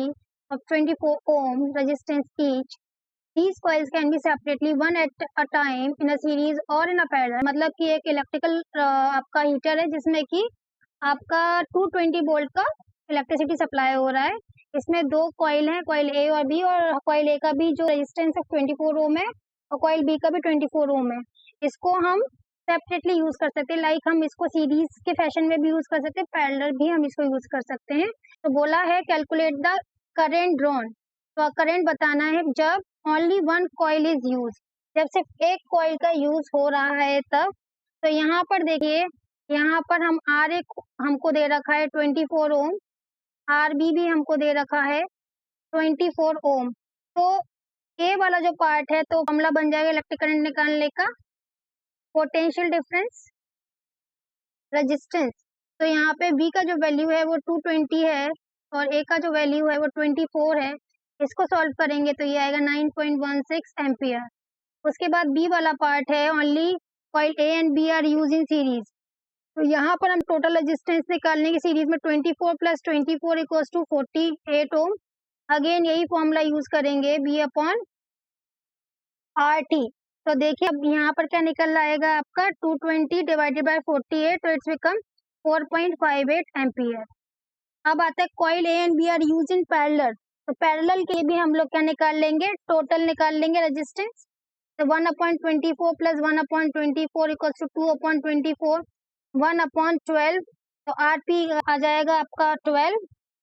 of 24 ohm resistance each. These coils can be separately one at a time in a series or in a parallel। मतलब कि एक electrical आपका heater है जिसमें कि आपका 220 volt का electricity supply हो रहा है। इसमें दो कॉइल हैं, कॉइल A और B, और कॉइल A का भी जो रेजिस्टेंस है 24 ओम है और कॉइल B का भी 24 ओम है। इसको हम सेपरेटली यूज कर सकते हैं, लाइक हम इसको सीरीज के फैशन में भी यूज कर सकते हैं, पैरेलल भी हम इसको यूज कर सकते हैं। तो बोला है कैलकुलेट द करंट ड्रॉन। तो करंट बताना है जब only one coil is use, जब सिर्फ एक कॉइल का यूज हो रहा है तब। तो यहाँ पर देखिए, यहाँ पर हम R एक हमको दे रखा है 24 ओम, RB भी हमको दे रखा है 24 ओम। तो ए वाला जो पार्ट है तो फॉर्मूला बन जाएगा इलेक्ट्रिक करंट निकालने का, पोटेंशियल डिफरेंस रेजिस्टेंस। तो यहाँ पे B का जो वैल्यू है वो 220 है और A का जो वैल्यू है वो 24 है। इसको सॉल्व करेंगे तो ये आएगा 9.16 एम्पियर। उसके बाद B वाला पार्ट है only coil A and B are use in series. तो यहाँ पर हम टोटल रेजिस्टेंस निकालने की सीरीज में 24 plus 24 equals to 48 ohm. Again यही फॉर्मूला यूज करेंगे B अपॉन RT। तो देखिए अब यहाँ पर क्या निकल आएगा आपका 220 डिवाइडेड बाय 48, तो इट्स बिकम 4.58 एम्पियर। अब आता है coil A and B are use in parallel. तो पैरेलल के भी हम लोग क्या निकाल लेंगे, टोटल निकाल लेंगे रेजिस्टेंस। तो 1/24 प्लस 1/24 इक्वल्स टू 2/24, 1/12 तो आरपी आ जाएगा आपका 12।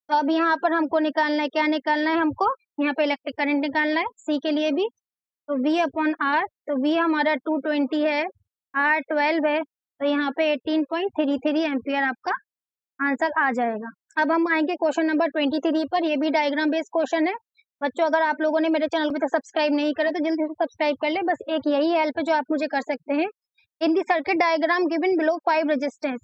तो अब यहाँ पर हमको निकालना है, क्या निकालना है हमको, यहाँ पे इलेक्ट्रिक करंट निकालना है सी के लिए भी। तो V अपॉन आर, तो V हमारा 220 है, R 12 है, तो यहाँ पे 18.33 एम्पियर आपका आंसर आ जाएगा। अब हम आएंगे क्वेश्चन नंबर 23 पर। ये भी डायग्राम बेस्ड क्वेश्चन है। बच्चों, अगर आप लोगों ने मेरे चैनल को तक सब्सक्राइब नहीं करे तो जल्दी से सब्सक्राइब कर ले, बस एक यही हेल्प है जो आप मुझे कर सकते हैं। In the circuit diagram given below 5 resistance,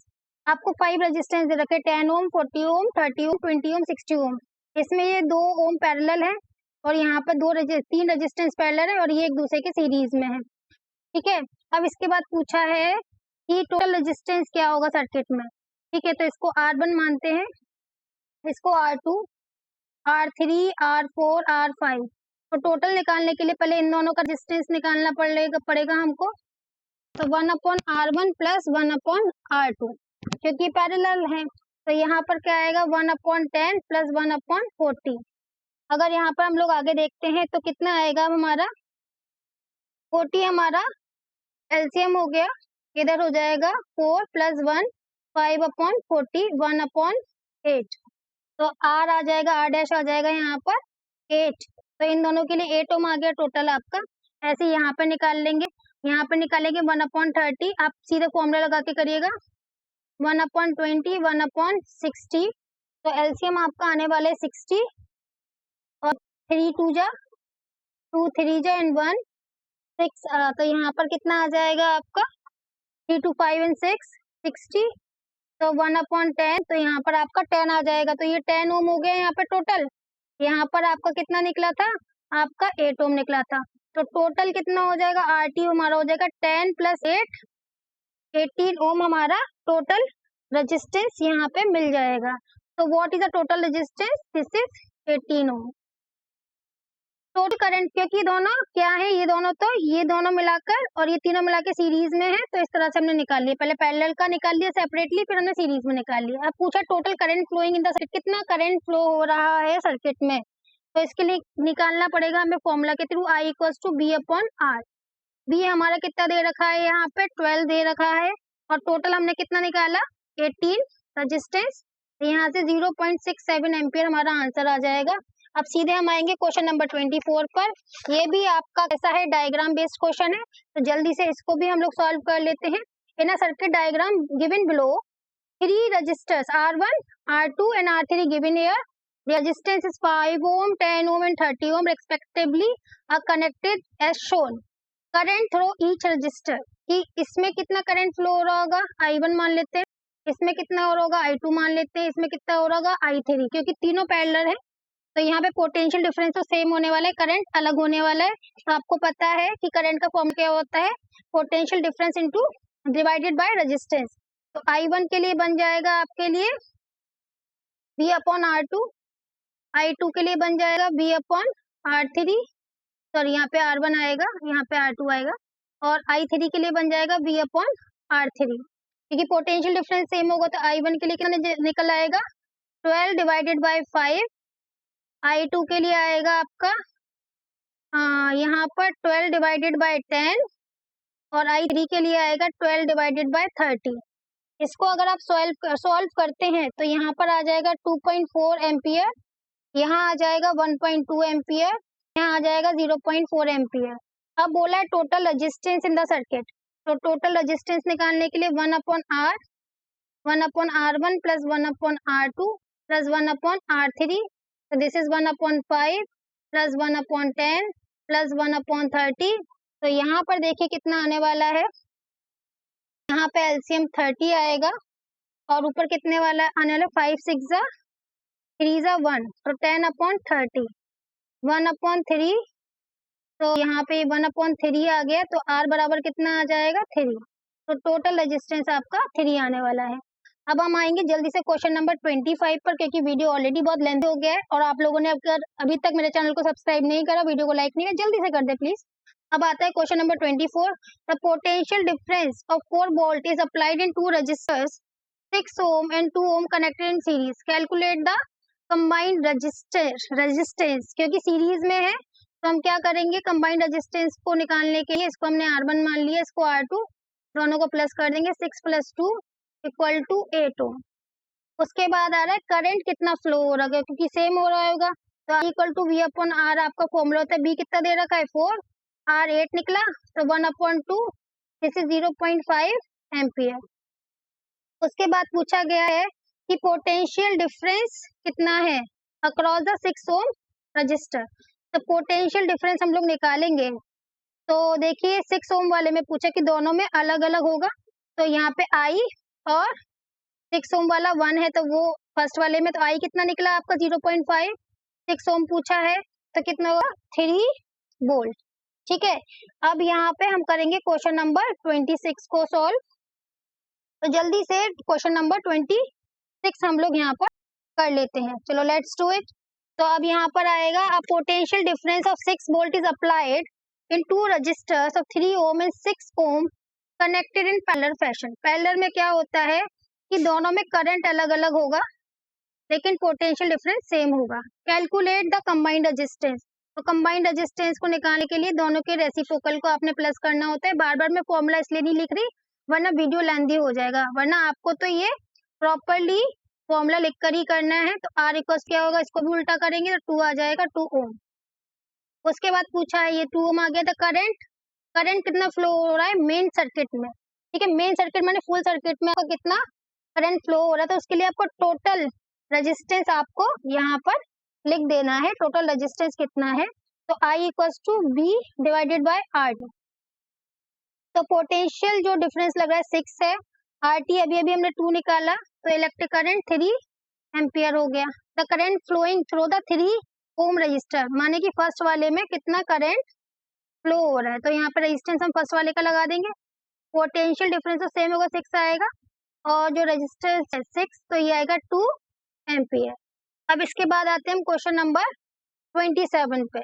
आपको 5 रेजिस्टेंस दे रखे, 10 ओम, 40 ओम, 30 ओम, 20 ओम, 60 ओम। इसमें ये 2 ओम पैरेलल है और यहाँ पर 3 रेजिस्टेंस पैरेलल है और ये एक दूसरे के सीरीज में है। ठीक है, अब इसके बाद पूछा है कि टोटल रेजिस्टेंस क्या होगा सर्किट में। ठीक है, तो इसको R1 मानते हैं, इसको R2, R3, R4, R5। तो टोटल निकालने के लिए पहले इन दोनों का रेजिस्टेंस निकालना पड़ेगा हमको। तो 1/R1 प्लस 1/R2, क्योंकि पैरेलल है। तो यहाँ पर क्या आएगा, 1/10 प्लस 1/40। अगर यहाँ पर हम लोग आगे देखते हैं तो कितना आएगा हमारा, 40 हमारा एलसीएम हो गया, इधर हो जाएगा 4 प्लस 1, 5/40, 1/8। तो R आ जाएगा, R डैश आ जाएगा यहाँ पर 8। तो इन दोनों के लिए 8 ओम आ गया टोटल आपका। ऐसे यहाँ पे निकाल लेंगे, यहाँ पे निकालेंगे 1/30, आप सीधे फॉर्मूला लगा के करिएगा, 1/20, 1/60। तो एलसीएम आपका आने वाले 60 और 3 2 जा 2 3 जा एंड 1 6। तो यहाँ पर कितना आ जाएगा आपका, 3 2 5 एंड 6 60। तो 1/10, तो यहाँ पर आपका 10 आ जाएगा। तो ये 10 ओम हो गया यहाँ पे टोटल। यहाँ पर आपका कितना निकला था, आपका 8 ओम निकला था। तो टोटल कितना हो जाएगा, आरटी हमारा हो जाएगा 10 प्लस 8, 18 ओम हमारा टोटल रेजिस्टेंस यहाँ पे मिल जाएगा। तो what is the total resistance, this is 18 ohm. Total current, क्योंकि दोनों क्या है, ये दोनों मिलाकर और ये तीनों मिलाकर सीरीज में है, तो इस तरह से हमने निकाल लिया। पहले पैरेलल का निकाल लिया सेपरेटली, फिर हमने सीरीज में निकाल लिया। अब पूछा total current flowing in the circuit, कितना करंट फ्लो हो रहा है सर्किट में। तो इसके लिए निकालना पड़ेगा हमें फॉर्मूला के through, I = B upon R। B हमारा कितना दे रखा है, यहाँ पे 12 दे रखा है, और टोटल हमने कितना निकाला, 18 रेजिस्टेंस। यहाँ से 0.67 एम्पियर हमारा आंसर आ जाएगा। अब सीधे हम आएंगे क्वेश्चन नंबर 24 पर। ये भी आपका कैसा है, डायग्राम बेस्ड क्वेश्चन है, तो जल्दी से इसको भी हम लोग सॉल्व कर लेते हैं। In a circuit diagram given below 3 resistors R1, R2 and R3 given here. The resistance is 5 ohm, 10 ohm and 30 ohm respectively are connected as shown. Current through each resistor, कि इसमें कितना करंट फ्लो हो रहा होगा, I1 मान लेते हैं, इसमें कितना हो रहा होगा I2 मान लेते हैं, इसमें कितना हो रहा होगा I3, क्योंकि तीनों पैरेलल है। तो यहाँ पे पोटेंशियल डिफरेंस तो सेम होने वाला है, करंट अलग होने वाला है। तो आपको पता है कि करंट का फॉर्म क्या होता है, potential difference into divided by resistance. तो I1 के लिए बन जाएगा आपके लिए V अपॉन R2, I2 के लिए बन जाएगा V अपॉन R3, सॉरी यहाँ पे R1 आएगा, यहाँ पे R2 आएगा, और I3 के लिए बन जाएगा V अपॉन R3। क्योंकि पोटेंशियल डिफरेंस सेम होगा तो I1 के लिए कितना निकल आएगा, 12 डिवाइडेड बाय 5। I2 के लिए आएगा आपका यहाँ पर 12 डिवाइडेड बाय 10, और I3 के लिए आएगा 12 डिवाइडेड बाय 30। इसको अगर आप सॉल्व करते हैं तो यहाँ पर आ जाएगा 2.4 एम्पियर, यहाँ आ जाएगा 1.2 एम्पियर, यहाँ आ जाएगा 0.4 एम्पियर। अब बोला है total resistance in the circuit, तो टोटल रेजिस्टेंस निकालने के लिए 1/R, 1/R1 plus 1/R2 plus 1/R3, तो दिस इज 1/5 प्लस 1/10 प्लस 1/30। तो यहाँ पर देखिए कितना आने वाला है, यहाँ पे एलसीएम 30 आएगा, और ऊपर कितने वाला आने वाला, 5 6 जा 3 जा 1, तो 10/30, 1/3। तो यहाँ पे 1/3 आ गया, तो R बराबर कितना आ जाएगा, 3। तो टोटल रेजिस्टेंस आपका 3 आने वाला है। अब हम आएंगे जल्दी से क्वेश्चन नंबर 25 पर, क्योंकि वीडियो ऑलरेडी बहुत लेंथी हो गया है, और आप लोगों ने अगर अभी तक मेरे चैनल को सब्सक्राइब नहीं करा, वीडियो को लाइक नहीं किया, जल्दी से कर दे प्लीज। अब आता है question number 24। The potential difference of 4 volt is applied in 2 resistors 6 ohm and 2 ohm connected in series. Calculate the combined resistance, क्योंकि सीरीज में है तो हम क्या करेंगे, कंबाइंड रेजिस्टेंस को निकालने के लिए इसको हमने R1 मान लिया, इसको R2, दोनों को प्लस कर देंगे, 6 + 2 = 8 ओम। उसके बाद आ रहा है करंट कितना फ्लो हो रहा है, क्योंकि सेम हो रहा होगा, तो equal to V upon R आपका फॉर्मूला होता है। बी कितना दे रखा है 4, आर 8 निकला, तो 1/2, दिस इज 0.5 एम्पियर। उसके बाद पूछा गया है कि पोटेंशियल डिफरेंस कितना है अक्रॉस द 6 ओम रजिस्टर। तो पोटेंशियल डिफरेंस हम लोग निकालेंगे, तो देखिए 6 ओम वाले में पूछा कि दोनों में अलग अलग होगा, तो यहाँ पे आई और 6 ओम वाला 1 है, तो वो फर्स्ट वाले में, तो आई कितना निकला आपका 0.5, 6 ओम पूछा है तो कितना हुआ 3 वोल्ट। ठीक है, अब यहाँ पे हम करेंगे क्वेश्चन नंबर 26 को सॉल्व। तो जल्दी से क्वेश्चन नंबर 26 हम लोग यहाँ पर कर लेते हैं, चलो लेट्स डू इट। तो अब यहाँ पर आएगा a potential difference of 6 volt is applied in two resistors of 3 ohm and 6 ohm connected in parallel fashion. Parallel में क्या होता है कि दोनों में करंट अलग अलग होगा लेकिन पोटेंशियल डिफरेंस सेम होगा। Calculate the combined resistance. तो कंबाइंड रेजिस्टेंस को निकालने के लिए दोनों के रेसिप्रोकल को आपने प्लस करना होता है। बार बार मैं फॉर्मूला इसलिए नहीं लिख रही वरना वीडियो लेंथी हो जाएगा, वरना आपको तो ये प्रॉपरली फॉर्मूला लिख कर ही करना है। तो आर इक्वल्स क्या होगा, इसको भी उल्टा करेंगे तो 2 आ जाएगा 2 ओम। उसके बाद पूछा है ये 2 ओम आ गया, तो करंट कितना फ्लो हो रहा है मेन सर्किट में। ठीक है, मेन सर्किट माने फुल सर्किट में आपका कितना करंट फ्लो हो रहा है, तो उसके लिए आपको टोटल रेजिस्टेंस आपको यहाँ पर लिख देना है। टोटल रेजिस्टेंस कितना है, तो I equals to V divided by R T. तो पोटेंशियल जो डिफरेंस लग रहा है 6 है, आर टी अभी अभी हमने 2 निकाला, तो इलेक्ट्रिक करंट 3 एम्पियर हो गया। The current flowing through the 3 ohm resistor, माने कि फर्स्ट वाले में कितना करंट फ्लो हो रहा है, तो यहाँ पर रेजिस्टेंस हम फर्स्ट वाले का लगा देंगे। पोटेंशियल डिफरेंस तो सेम होगा 6 आएगा, और जो रेजिस्टेंस है 6, तो ये आएगा 2 एम्पियर। अब इसके बाद आते हैं हम क्वेश्चन नंबर 27 पे।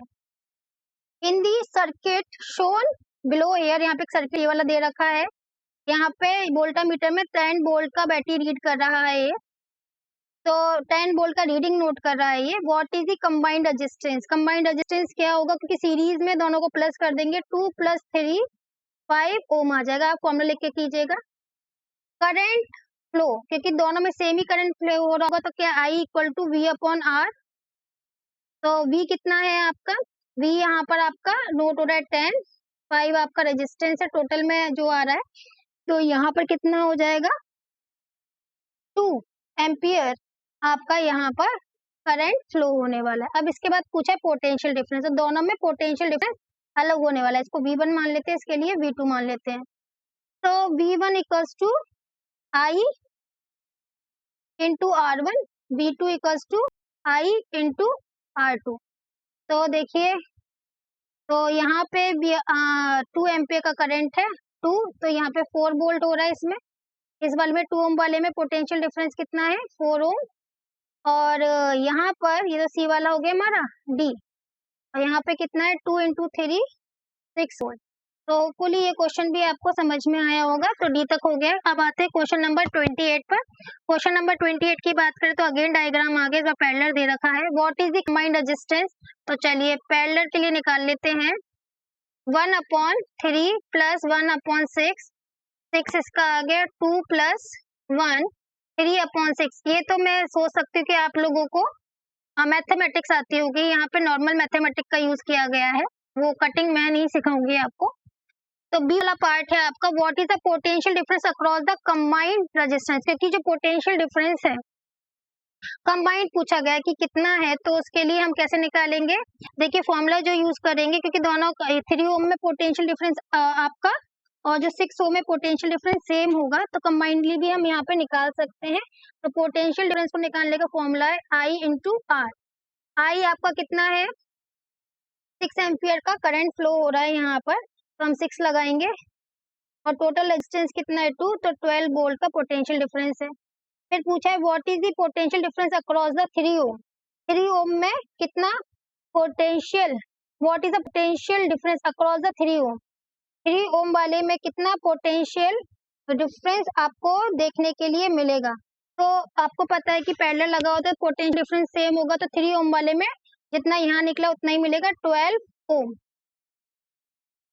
In the circuit shown below here, यहाँ पे एक सर्किट ये वाला दे रखा है, यहाँ पे वोल्टामीटर में 10 वोल्ट का बैटरी रीड कर रहा है ये, तो 10 वोल्ट का रीडिंग नोट कर रहा है ये। What is the combined resistance. Combined resistance क्या होगा, क्योंकि सीरीज में दोनों को प्लस कर देंगे, 2 + 3 5 ओम आ जाएगा। आप फॉर्मूला लिख के कीजिएगा। करंट फ्लो, क्योंकि दोनों में सेम ही करंट फ्लो हो रहा होगा, तो क्या I equal to V upon R. तो वी कितना है आपका, वी यहाँ पर आपका नोट हो रहा है 10, 5 आपका रेजिस्टेंस है टोटल में जो आ रहा है, तो यहाँ पर कितना हो जाएगा 2 एम्पियर आपका यहाँ पर करंट फ्लो होने वाला है। अब इसके बाद पूछा है पोटेंशियल डिफरेंस, तो दोनों में पोटेंशियल डिफरेंस अलग होने वाला है। इसको V1 मान लेते हैं, इसके लिए V2 मान लेते हैं। तो V1 equals to I into R1, V2 equals to I into R2। तो देखिए, तो यहाँ पे 2 एम्पियर का करंट है 2, तो यहाँ पे 4 वोल्ट हो रहा है इसमें। इस वाले में 2 ओम वाले में पोटेंशियल डिफरेंस कितना है 4 ओम, और यहाँ पर ये तो सी वाला हो गया हमारा डी, और यहाँ पे कितना है 2 × 3 6 वोल्ट। तो होपफुली ये क्वेश्चन भी आपको समझ में आया होगा। तो डी तक हो गया। अब आते हैं क्वेश्चन नंबर 28 पर। क्वेश्चन नंबर 28 की बात करें तो अगेन डायग्राम आगे जो पैरेलल दे रखा है। What is the combined resistance. तो चलिए पैरेलल के लिए निकाल लेते हैं। 1/3 + 1/6, 6 इसका आ गया 2 + 1 3/6। ये तो मैं सोच सकती हूँ कि आप लोगों को मैथमेटिक्स आती होगी, यहाँ पे नॉर्मल मैथमेटिक्स का यूज किया गया है, वो कटिंग मैं नहीं सिखाऊंगी आपको। तो बी वाला पार्ट है आपका, what is the potential difference across the combined resistance, क्योंकि जो पोटेंशियल डिफरेंस है कंबाइंड पूछा गया है कि कितना है, तो उसके लिए हम कैसे निकालेंगे। देखिए फॉर्मूला जो यूज करेंगे, क्योंकि दोनों 3 ओम में पोटेंशियल डिफरेंस आपका और जो 6 ओम में पोटेंशियल डिफरेंस सेम होगा, तो कंबाइंडली भी हम यहाँ पे निकाल सकते हैं। तो पोटेंशियल डिफरेंस को निकालने का फॉर्मूला है आई इंटू आर। आई आपका कितना है 6 एम्पियर का करंट फ्लो हो रहा है यहाँ पर, तो हम 6 लगाएंगे, और टोटल रेजिस्टेंस कितना है 2, तो 12 वोल्ट का पोटेंशियल डिफरेंस है। फिर पूछा है what is the potential difference across the 3 ओम। 3 ओम में कितना potential, what is the potential difference across the 3 ओम। 3 ओम वाले में कितना पोटेंशियल डिफरेंस आपको देखने के लिए मिलेगा। तो आपको पता है कि पैरेलल लगा होता है, पोटेंशियल डिफरेंस सेम होगा, तो 3 ओम वाले में जितना यहाँ निकला उतना ही मिलेगा 12 ओम।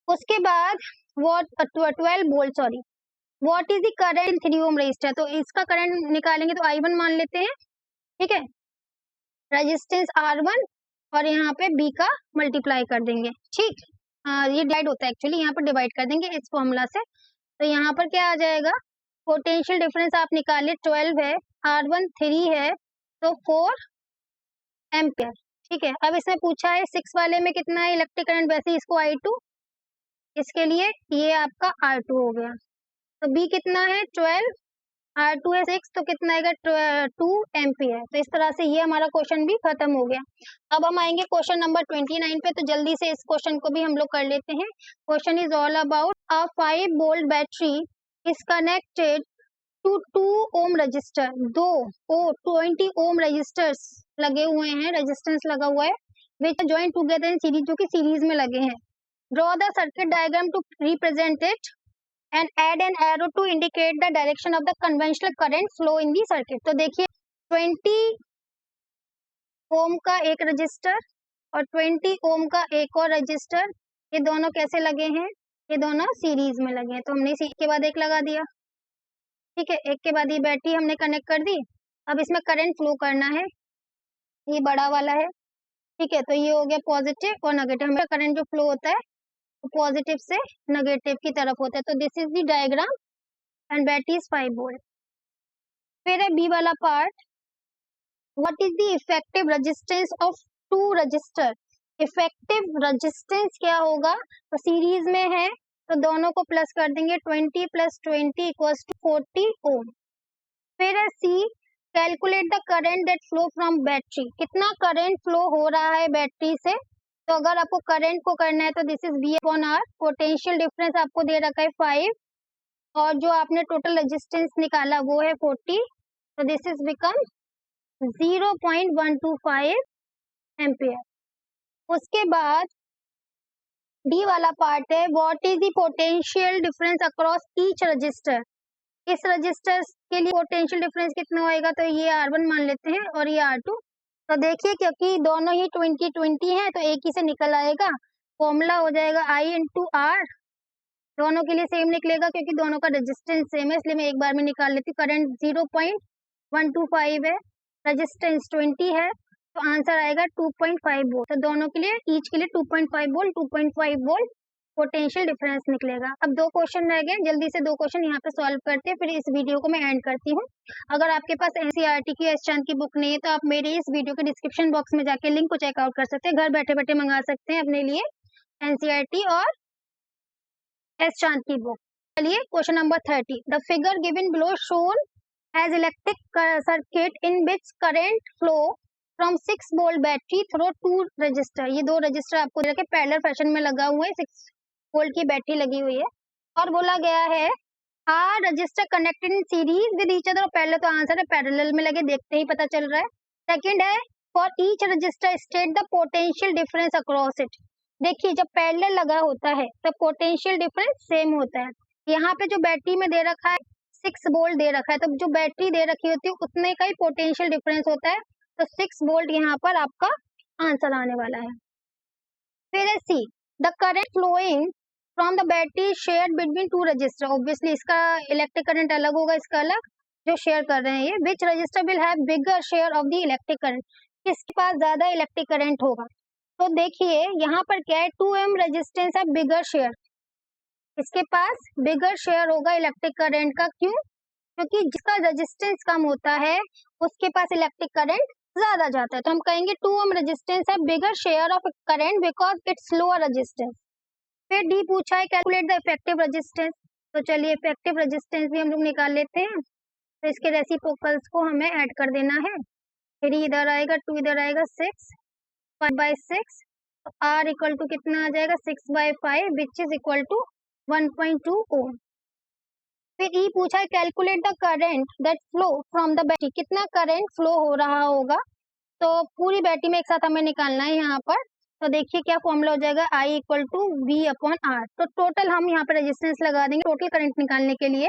उसके बाद 12 volt, sorry what is the current in 3 ohm resistor, तो इसका करंट निकालेंगे तो I1 मान लेते हैं, ठीक है, रेजिस्टेंस R1 और यहाँ पे B का मल्टीप्लाई कर देंगे, ठीक। ये डिवाइड होता है एक्चुअली, यहाँ पर डिवाइड कर देंगे इस फॉर्मूला से। तो यहाँ पर क्या आ जाएगा, पोटेंशियल डिफरेंस आप निकालिए, 12 है, R1 3 है, तो 4 एम्पियर, ठीक है। अब इसमें पूछा है 6 वाले में कितना है इलेक्ट्रिक करंट, वैसे इसको I2, इसके लिए ये आपका R2 हो गया। तो B कितना है 12, R2 है 6, तो कितना आएगा 2 एम्पियर। तो इस तरह से ये हमारा क्वेश्चन भी खत्म हो गया। अब हम आएंगे क्वेश्चन नंबर 29 पे, तो जल्दी से इस क्वेश्चन को भी हम लोग कर लेते हैं। Question is all about a 5 volt battery is connected to 2 ohm resistor, 20 ohm resistors लगे हुए हैं, रेजिस्टेंस लगा हुआ है, which join together in series, जो कि सीरीज में लगे हैं। Draw the circuit diagram to represent it and add an arrow to indicate the direction of the conventional current flow in the circuit। तो देखिए 20 ओम का एक रजिस्टर और 20 ओम का एक और रजिस्टर, ये दोनों कैसे लगे हैं, ये दोनों सीरीज में लगे हैं। तो हमने इसी के बाद एक लगा दिया, ठीक है, एक के बाद ये बैटरी हमने कनेक्ट कर दी। अब इसमें करंट फ्लो करना है, ये बड़ा वाला है, ठीक है, तो ये हो गया पॉजिटिव और नेगेटिव। हमें करंट जो फ्लो होता है पॉजिटिव से नेगेटिव की तरफ होता है। तो this is the diagram and battery is 5 volt. फिर है बी वाला part, what is the effective resistance of 2 register. Effective resistance क्या होगा, तो सीरीज में है तो दोनों को प्लस कर देंगे, 20 + 20 = 40 ओम। फिर है C, calculate the current that flow from battery, कितना करंट फ्लो हो रहा है बैटरी से। तो अगर आपको करंट को करना है तो this is V/R, potential difference आपको दे रखा है 5 और जो आपने टोटल रेजिस्टेंस निकाला वो है 40, तो दिस इज बिकम 0.125 एम्पियर। उसके बाद डी वाला पार्ट है, what is the potential difference across each resistor. इस रजिस्टर के लिए पोटेंशियल डिफरेंस कितना होएगा, तो ये R1 मान लेते हैं और ये R2। तो देखिए क्योंकि दोनों ही 20-20 है तो एक ही से निकल आएगा, फॉर्मूला हो जाएगा I × R, दोनों के लिए सेम निकलेगा क्योंकि दोनों का रेजिस्टेंस सेम है, इसलिए मैं एक बार में निकाल लेती हूँ। करंट 0.125 है, रेजिस्टेंस 20 है, तो आंसर आएगा 2.5 वोल्ट। तो दोनों के लिए ईच के लिए 2.5 वोल्ट, 2.5 वोल्ट पोटेंशियल डिफरेंस निकलेगा। अब 2 क्वेश्चन रह गए, जल्दी से 2 क्वेश्चन यहाँ पे सॉल्व करते हैं, फिर इस वीडियो को मैं एंड करती हूँ। अगर आपके पास एनसीईआरटी की एस चांद की बुक नहीं है तो आप मेरे इस वीडियो के डिस्क्रिप्शन बॉक्स में जाके लिंक को चेकआउट कर सकते हैं, घर बैठे बैठे मंगा सकते हैं अपने लिए एनसीईआरटी और एस चांद की बुक। चलिए question number 30, the figure given below shown as electric circuit in which current flow from 6 volt battery through 2 resistor. ये 2 रजिस्टर आपको दे रखे पैरेलल फैशन में लगा हुआ है, 6 वोल्ट की बैटरी लगी हुई है और बोला गया है are resistor connected in series with each other. पहले तो आंसर है पैरेलल में लगे, देखते ही पता चल रहा है। सेकंड है for each resistor state the potential difference across it. देखिए जब पैरेलल लगा होता है तो पोटेंशियल डिफरेंस सेम होता है। यहाँ पे जो बैटरी में दे रखा है 6 वोल्ट दे रखा है, तो जो बैटरी दे रखी होती है उतने का ही पोटेंशियल डिफरेंस होता है, तो 6 वोल्ट यहाँ पर आपका आंसर आने वाला है। फिर है C, the current flowing from the battery share between 2 resistor. Obviously इसका इलेक्ट्रिक करंट अलग होगा, इसका अलग, जो शेयर कर रहे हैं ये। Which resistor will have bigger share of the electric current, किसके पास ज्यादा इलेक्ट्रिक करंट होगा। तो देखिए यहाँ पर क्या है, 2 ओम रेजिस्टेंस है, बिगर शेयर, इसके पास बिगर शेयर होगा इलेक्ट्रिक करंट का। क्यों, क्योंकि जिसका रेजिस्टेंस कम होता है उसके पास इलेक्ट्रिक करंट ज्यादा जाता है। तो हम कहेंगे 2 ओम रेजिस्टेंस है, bigger share of current because it's lower resistance. फिर डी पूछा है कैलकुलेट द इफेक्टिव रेजिस्टेंस। तो चलिए इफेक्टिव रेजिस्टेंस भी हम लोग निकाल लेते हैं। तो इसके रेसिप्रोकल्स को हमें ऐड कर देना है। 3 इधर आएगा, 2 इधर आएगा, 6, 5/6, तो R इक्वल टू कितना आ जाएगा 6/5 विच इज इक्वल टू 1.2 ओम। फिर ई पूछा है calculate the current that flow from the battery, कितना करंट फ्लो हो रहा होगा। तो पूरी बैटरी में एक साथ हमें निकालना है यहाँ पर। तो देखिए क्या फॉर्मूला हो जाएगा, I = V/R। तो टोटल हम यहाँ पर रेजिस्टेंस लगा देंगे टोटल करंट निकालने के लिए।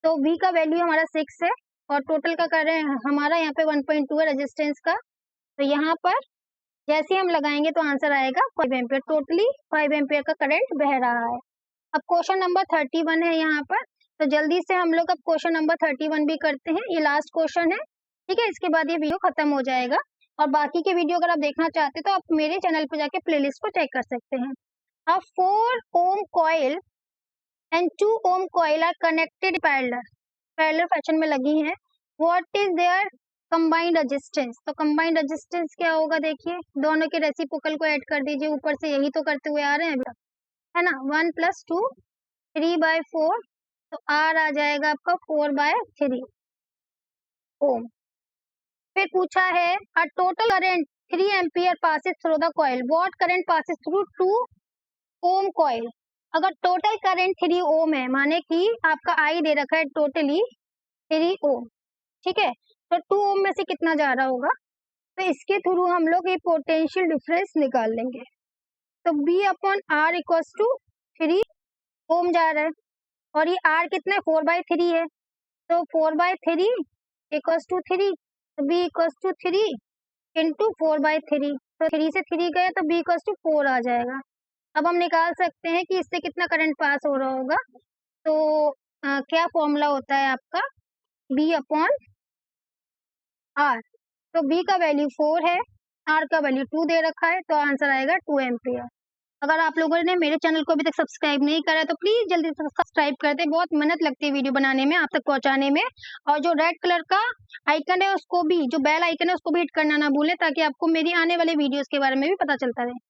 तो V का वैल्यू हमारा 6 है और टोटल का करंट हमारा यहाँ पे 1.2 है रेजिस्टेंस का। तो यहाँ पर जैसे हम लगाएंगे तो आंसर आएगा 5 एम्पियर, टोटली 5 एम्पियर का करंट बह रहा है। अब क्वेश्चन नंबर 31 है यहाँ पर, तो जल्दी से हम लोग अब क्वेश्चन नंबर 31 भी करते हैं, ये लास्ट क्वेश्चन है, ठीक है। इसके बाद ये वीडियो खत्म हो जाएगा और बाकी के वीडियो अगर आप देखना चाहते हैं तो आप मेरे चैनल पे जाके प्लेलिस्ट को चेक कर सकते हैं। अब 4 ohm coil and 2 ohm coil are connected parallel fashion में लगी हैं। What is their combined resistance? तो कंबाइंड रेजिस्टेंस क्या होगा, देखिए दोनों के रेसिप्रोकल को ऐड कर दीजिए, ऊपर से यही तो करते हुए आ रहे हैं अभी तक, है ना। 1 + 2 3/4, तो R आ जाएगा आपका 4/3 ओम। फिर पूछा है a total current 3 ampere passes through the coil, what current passes through 2 ohm coil. अगर टोटल करंट 3 ओम है, माने कि आपका आई दे रखा है टोटली 3 ओम, ठीक है, तो 2 ओम में से कितना जा रहा होगा, तो इसके थ्रू हम लोग ये पोटेंशियल डिफरेंस निकाल लेंगे। तो B/R इक्वल्स टू 3 ओम जा रहा है और ये R कितना है 4/3 है, तो 4/3 इक्वल्स टू 3, तो B इक्वल्स टू 3 इंटू 4/3, तो 3 से 3 गए तो B इक्वल्स टू 4 आ जाएगा। अब हम निकाल सकते हैं कि इससे कितना करंट पास हो रहा होगा, तो क्या फॉर्मूला होता है आपका B/R, तो B का वैल्यू 4 है, R का वैल्यू 2 दे रखा है, तो आंसर आएगा 2 एम्पियर। अगर आप लोगों ने मेरे चैनल को अभी तक सब्सक्राइब नहीं करा तो प्लीज जल्दी से सब्सक्राइब कर दे, बहुत मेहनत लगती है वीडियो बनाने में, आप तक पहुंचाने में। और जो रेड कलर का आइकन है उसको भी, जो बेल आइकन है उसको भी हिट करना ना भूलें, ताकि आपको मेरी आने वाले वीडियोस के बारे में भी पता चलता रहे।